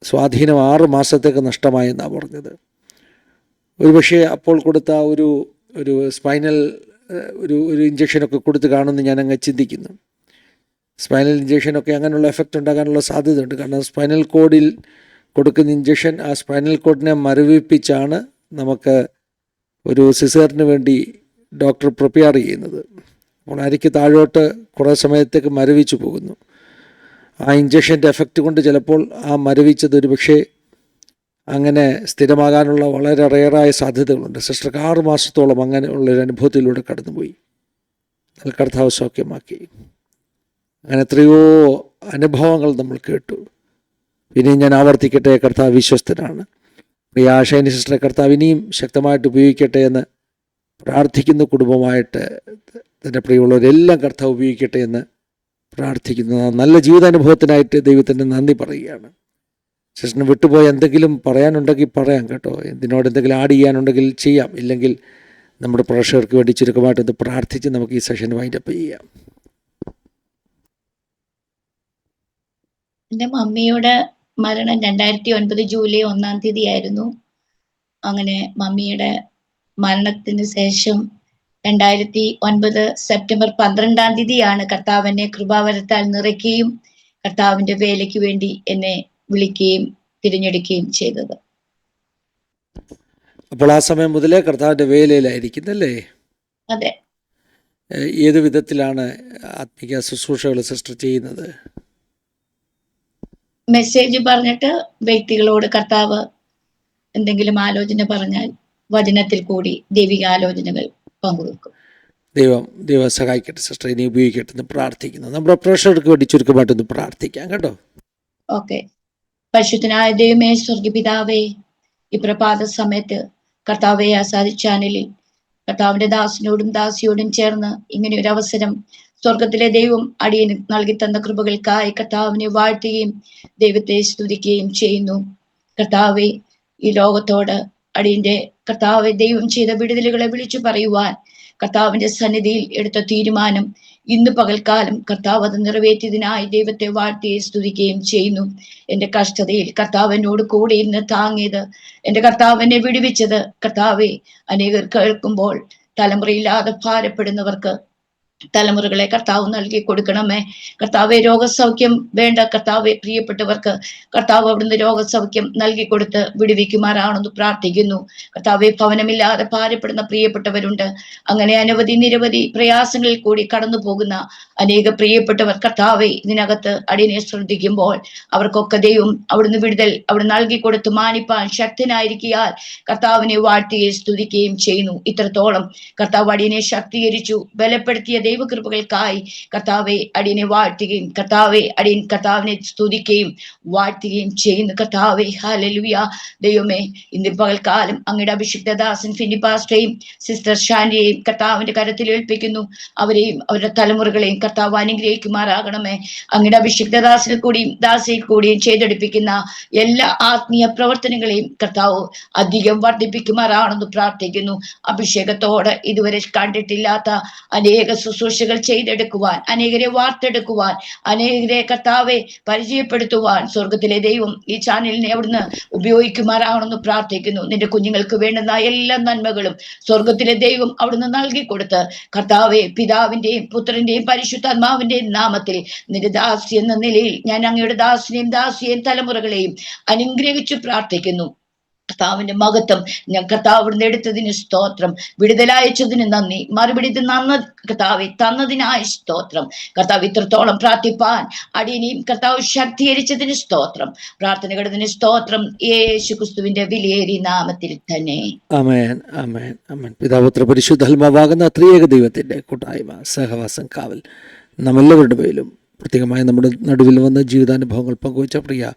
സ്വാധീനം 6 മാസത്തേക്ക് നഷ്ടമായെന്നാണ് പറഞ്ഞത്. ഒരുപക്ഷെ അപ്പോൾ കൊടുത്ത ഒരു സ്പൈനൽ ഒരു ഇഞ്ചക്ഷനൊക്കെ കൊടുത്ത് കാണുമെന്ന് ഞാനങ്ങ് ചിന്തിക്കുന്നു. സ്പൈനൽ ഇഞ്ചക്ഷനൊക്കെ അങ്ങനെയുള്ള എഫക്റ്റ് ഉണ്ടാകാനുള്ള സാധ്യതയുണ്ട്. കാരണം സ്പൈനൽ കോഡിൽ കൊടുക്കുന്ന ഇഞ്ചക്ഷൻ ആ സ്പൈനൽ കോഡിനെ മരവിപ്പിച്ചാണ് നമുക്ക് ഒരു സിസേറിന് വേണ്ടി ഡോക്ടർ പ്രിപ്പയർ ചെയ്യുന്നത്. അപ്പോൾ അരിക്ക് താഴോട്ട് കുറേ സമയത്തേക്ക് മരവിച്ചു പോകുന്നു. ആ ഇഞ്ചക്ഷൻ്റെ എഫക്റ്റ് കൊണ്ട് ചിലപ്പോൾ ആ മരവിച്ചത് ഒരു പക്ഷേ അങ്ങനെ സ്ഥിരമാകാനുള്ള വളരെ റെയറായ സാധ്യതകളുണ്ട്. സിസ്റ്റർക്ക് 6 മാസത്തോളം അങ്ങനെ ഉള്ളൊരു അനുഭവത്തിലൂടെ കടന്നുപോയി. എന്നാൽ കർത്താവ് സൗഖ്യമാക്കി. അങ്ങനെ എത്രയോ അനുഭവങ്ങൾ നമ്മൾ കേട്ടു. പിന്നെ ഞാൻ ആവർത്തിക്കട്ടെ, കർത്താവ് വിശ്വസ്തനാണ്. പ്രിയ ആശയനി സിസ്റ്ററെ കർത്താവ് ഇനിയും ശക്തമായിട്ട് ഉപയോഗിക്കട്ടെ എന്ന് പ്രാർത്ഥിക്കുന്ന കുടുംബമായിട്ട് തൻ്റെ പ്രിയമുള്ളവരെല്ലാം കർത്താവ് ഉപയോഗിക്കട്ടെ എന്ന് പ്രാർത്ഥിക്കുന്നു. നല്ല ജീവിതാനുഭവത്തിനായിട്ട് ദൈവത്തിൻ്റെ നന്ദി പറയുകയാണ്. സിസ്റ്ററിന് വിട്ടുപോയി എന്തെങ്കിലും പറയാനുണ്ടെങ്കിൽ പറയാം കേട്ടോ. ഇതിനോട് എന്തെങ്കിലും ആഡ് ചെയ്യാനുണ്ടെങ്കിൽ ചെയ്യാം. ഇല്ലെങ്കിൽ നമ്മുടെ പ്രേക്ഷകർക്ക് വേണ്ടി ചുരുക്കമായിട്ടൊന്ന് പ്രാർത്ഥിച്ച് നമുക്ക് ഈ സെഷൻ വൈൻഡപ്പ് ചെയ്യാം. എൻ്റെ മമ്മിയുടെ മരണം 2009 ജൂലൈ 1-ാം തീയതി ആയിരുന്നു. അങ്ങനെ മമ്മിയുടെ മരണത്തിന് ശേഷം 2009 സെപ്റ്റംബർ 12-ാം തീയതിയാണ് കർത്താവിനെ കൃപാവരത്താൽ നിറയ്ക്കുകയും കർത്താവിൻ്റെ വേലയ്ക്ക് വേണ്ടി എന്നെ വിളിക്കുകയും തിരഞ്ഞെടുക്കുകയും ചെയ്തത്. അപ്പോൾ ആ സമയം മുതലേ കർത്താവിൻ്റെ വേലയിലായിരിക്കുന്നല്ലേ? അതെ. ഏത് വിധത്തിലാണ് ആത്മീയ ശുശ്രൂഷകൾ സിസ്റ്റർ ചെയ്യുന്നത്? മെസ്സേജ് പറഞ്ഞിട്ട് വ്യക്തികളോട് കർത്താവ് എന്തെങ്കിലും ആലോചന പറഞ്ഞാൽ വചനത്തിൽ കൂടി ദൈവിക ആലോചനകൾ പങ്കുവെക്കും. ദൈവം സഹായിക്കട്ടെ സിസ്റ്റർ, ഇനി ഉപയോഗിക്കട്ടെ എന്ന് പ്രാർത്ഥിക്കുന്നു. നമ്മുടെ പ്രേക്ഷകർക്ക് വേണ്ടി ചുരുക്കമായിട്ടൊന്ന് പ്രാർത്ഥിക്കാം കേട്ടോ. ഓക്കെ. പരിശുദ്ധനായ ദൈവമേ, സ്വർഗപിതാവേ, ഈ പ്രഭാത സമയത്ത് കർത്താവെ ആസാദി ചാനലിൽ കർത്താവിന്റെ ദാസിനോടും ദാസിയോടും ചേർന്ന് ഇങ്ങനെ ഒരു അവസരം സ്വർഗത്തിലെ ദൈവം അടിയന് നൽകി തന്ന കൃപകൾക്കായി കർത്താവിനെ വാഴ്ത്തുകയും ദൈവത്തെ സ്തുതിക്കുകയും ചെയ്യുന്നു. കർത്താവെ, ഈ ലോകത്തോട് അടിയന്റെ കർത്താവെ ദൈവം ചെയ്ത വിടുതലുകളെ വിളിച്ചു പറയുവാൻ കർത്താവിന്റെ സന്നിധിയിൽ എടുത്ത തീരുമാനം ഇന്ന് പകൽക്കാലം കർത്താവ് അത് നിറവേറ്റിയതിനായി ദൈവത്തെ വാഴ്ത്തുകയും സ്തുതിക്കുകയും ചെയ്യുന്നു. എന്റെ കഷ്ടതയിൽ കർത്താവ് എന്നോട് കൂടെ ഇന്ന് താങ്ങിയത്, എന്റെ കർത്താവ് എന്നെ വിടുവിച്ചത്, കർത്താവെ അനേകർ കേൾക്കുമ്പോൾ തലമുറയില്ലാതെ ഭാരപ്പെടുന്നവർക്ക് തലമുറകളെ കർത്താവ് നൽകി കൊടുക്കണമേ. കർത്താവെ രോഗസൗഖ്യം വേണ്ട കർത്താവെ പ്രിയപ്പെട്ടവർക്ക് കർത്താവ് അവിടുന്ന് രോഗസൗഖ്യം നൽകി കൊടുത്ത് വിടുവിക്കുമാറാണെന്ന് പ്രാർത്ഥിക്കുന്നു. കർത്താവെ ഭവനമില്ലാതെ ഭാരപ്പെടുന്ന പ്രിയപ്പെട്ടവരുണ്ട്. അങ്ങനെ അനവധി നിരവധി പ്രയാസങ്ങളിൽ കൂടി കടന്നു പോകുന്ന അനേക പ്രിയപ്പെട്ടവർ കർത്താവെ ഇതിനകത്ത് അടിയനെ ശ്രദ്ധിക്കുമ്പോൾ അവർക്കൊക്കെ ദൈവം അവിടുന്ന് വിടുതൽ അവിടെ നൽകി കൊടുത്ത് മാനിപ്പാൻ ശക്തനായിരിക്കാൻ കർത്താവിനെ വാഴ്ത്തുകയും സ്തുതിക്കുകയും ചെയ്യുന്നു. ഇത്രത്തോളം കർത്താവ് അടിയനെ ശക്തീകരിച്ചു ബലപ്പെടുത്തിയ ദൈവകൃപകൾക്കായി കർത്താവെ അടിയനെ വാഴ്ത്തുകയും കർത്താവിനെ സ്തുതിക്കുകയും വാഴ്ത്തുകയും ചെയ്യുന്നു. കർത്താവെ ഹല്ലേലൂയ. ദൈവമേ, ഇന്ന് പകൽക്കാലം അങ്ങയുടെ അഭിഷിക്തദാസൻ ഫിന്നി പാസ്റ്ററേയും സിസ്റ്റർ ഷാൻഡിയെയും കർത്താവിന്റെ കരത്തിൽ ഏൽപ്പിക്കുന്നു. അവരെയും അവരുടെ തലമുറകളെയും കർത്താവ് അനുഗ്രഹിക്കുമാറാകണമേ. അങ്ങയുടെ അഭിഷിക്തദാസിൽ കൂടിയും ദാസിയിൽ കൂടിയും ചെയ്തെടുപ്പിക്കുന്ന എല്ലാ ആത്മീയ പ്രവർത്തനങ്ങളെയും കർത്താവ് അധികം വർദ്ധിപ്പിക്കുമാറാണെന്ന് പ്രാർത്ഥിക്കുന്നു. അഭിഷേകത്തോടെ ഇതുവരെ കണ്ടിട്ടില്ലാത്ത അനേക ശുശ്രൂഷകൾ ചെയ്തെടുക്കുവാൻ, അനേകരെ വാർത്തെടുക്കുവാൻ, അനേകരെ കർത്താവെ പരിചയപ്പെടുത്തുവാൻ സ്വർഗത്തിലെ ദൈവം ഈ ചാനലിനെ അവിടുന്ന് ഉപയോഗിക്കുമാറാണെന്ന് പ്രാർത്ഥിക്കുന്നു. നിന്റെ കുഞ്ഞുങ്ങൾക്ക് വേണ്ടുന്ന എല്ലാ നന്മകളും സ്വർഗത്തിലെ ദൈവം അവിടുന്ന് നൽകി കൊടുത്ത് കർത്താവെ പിതാവിന്റെയും പുത്രന്റെയും പരിശുദ്ധാത്മാവിന്റെയും നാമത്തിൽ നിന്റെ ദാസി എന്ന നിലയിൽ ഞാൻ അങ്ങയുടെ ദാസിനെയും ദാസിയെയും തലമുറകളെയും അനുഗ്രഹിച്ചു പ്രാർത്ഥിക്കുന്നു. കർത്താവിന്റെ മഹത്വം ഞാൻ കർത്താവ് എടുത്തതിന് സ്തോത്രം, വിടുതലയച്ചതിന് നന്ദി, മറുപടി കർത്താവ് തന്നതിനായി സ്തോത്രം. കർത്താവ് ഇത്രത്തോളം പ്രാർത്ഥിപ്പാൻ അടിയനെയും കർത്താവ് ശക്തീകരിച്ചതിന് സ്തോത്രം. പ്രാർത്ഥനകളുടെ സ്തോത്രം യേശു ക്രിസ്തുവിന്റെ വിലയേറിയ നാമത്തിൽ തന്നെ. ആമേൻ, ആമേൻ, ആമേൻ. പിതാപുത്ര പരിശുദ്ധാത്മാവാകുന്ന ത്രിയേക ദൈവത്തിന്റെ കൂട്ടായ്മ, സഹവാസം, കാവൽ നമ്മെല്ലാവരുടെ മേലും, പ്രത്യേകമായി നമ്മുടെ നടുവിൽ വന്ന് ജീവിതാനുഭവങ്ങൾ പങ്കുവച്ച പ്രിയ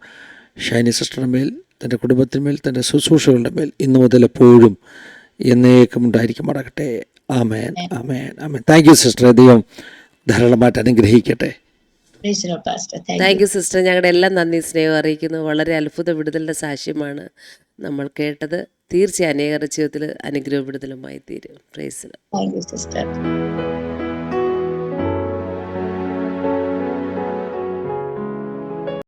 ഷൈനി സിസ്റ്ററുടെ മേൽ, തൻ്റെ കുടുംബത്തിന്മേൽ, തൻ്റെ ശുശ്രൂഷകളുടെ മേൽ ഇന്നു മുതൽ എപ്പോഴും എന്നേക്കും ഉണ്ടായിരിക്കുമാറാകട്ടെ. Amen, amen, amen. Thank you sister. ദൈവം ധാരാളമായിട്ട് അനുഗ്രഹിക്കട്ടെ. Thank you sister. ഞങ്ങളുടെ എല്ലാം നന്ദി സ്നേഹം അറിയിക്കുന്നു. വളരെ അത്ഭുത വിടുതലിൻ്റെ സാക്ഷ്യമാണ് നമ്മൾ കേട്ടത്. തീർച്ചയായും അനേകരുടെ ജീവിതത്തിൽ അനുഗ്രഹ വിടുതലുമായി തീരും. Price the Lord. Thank you sister.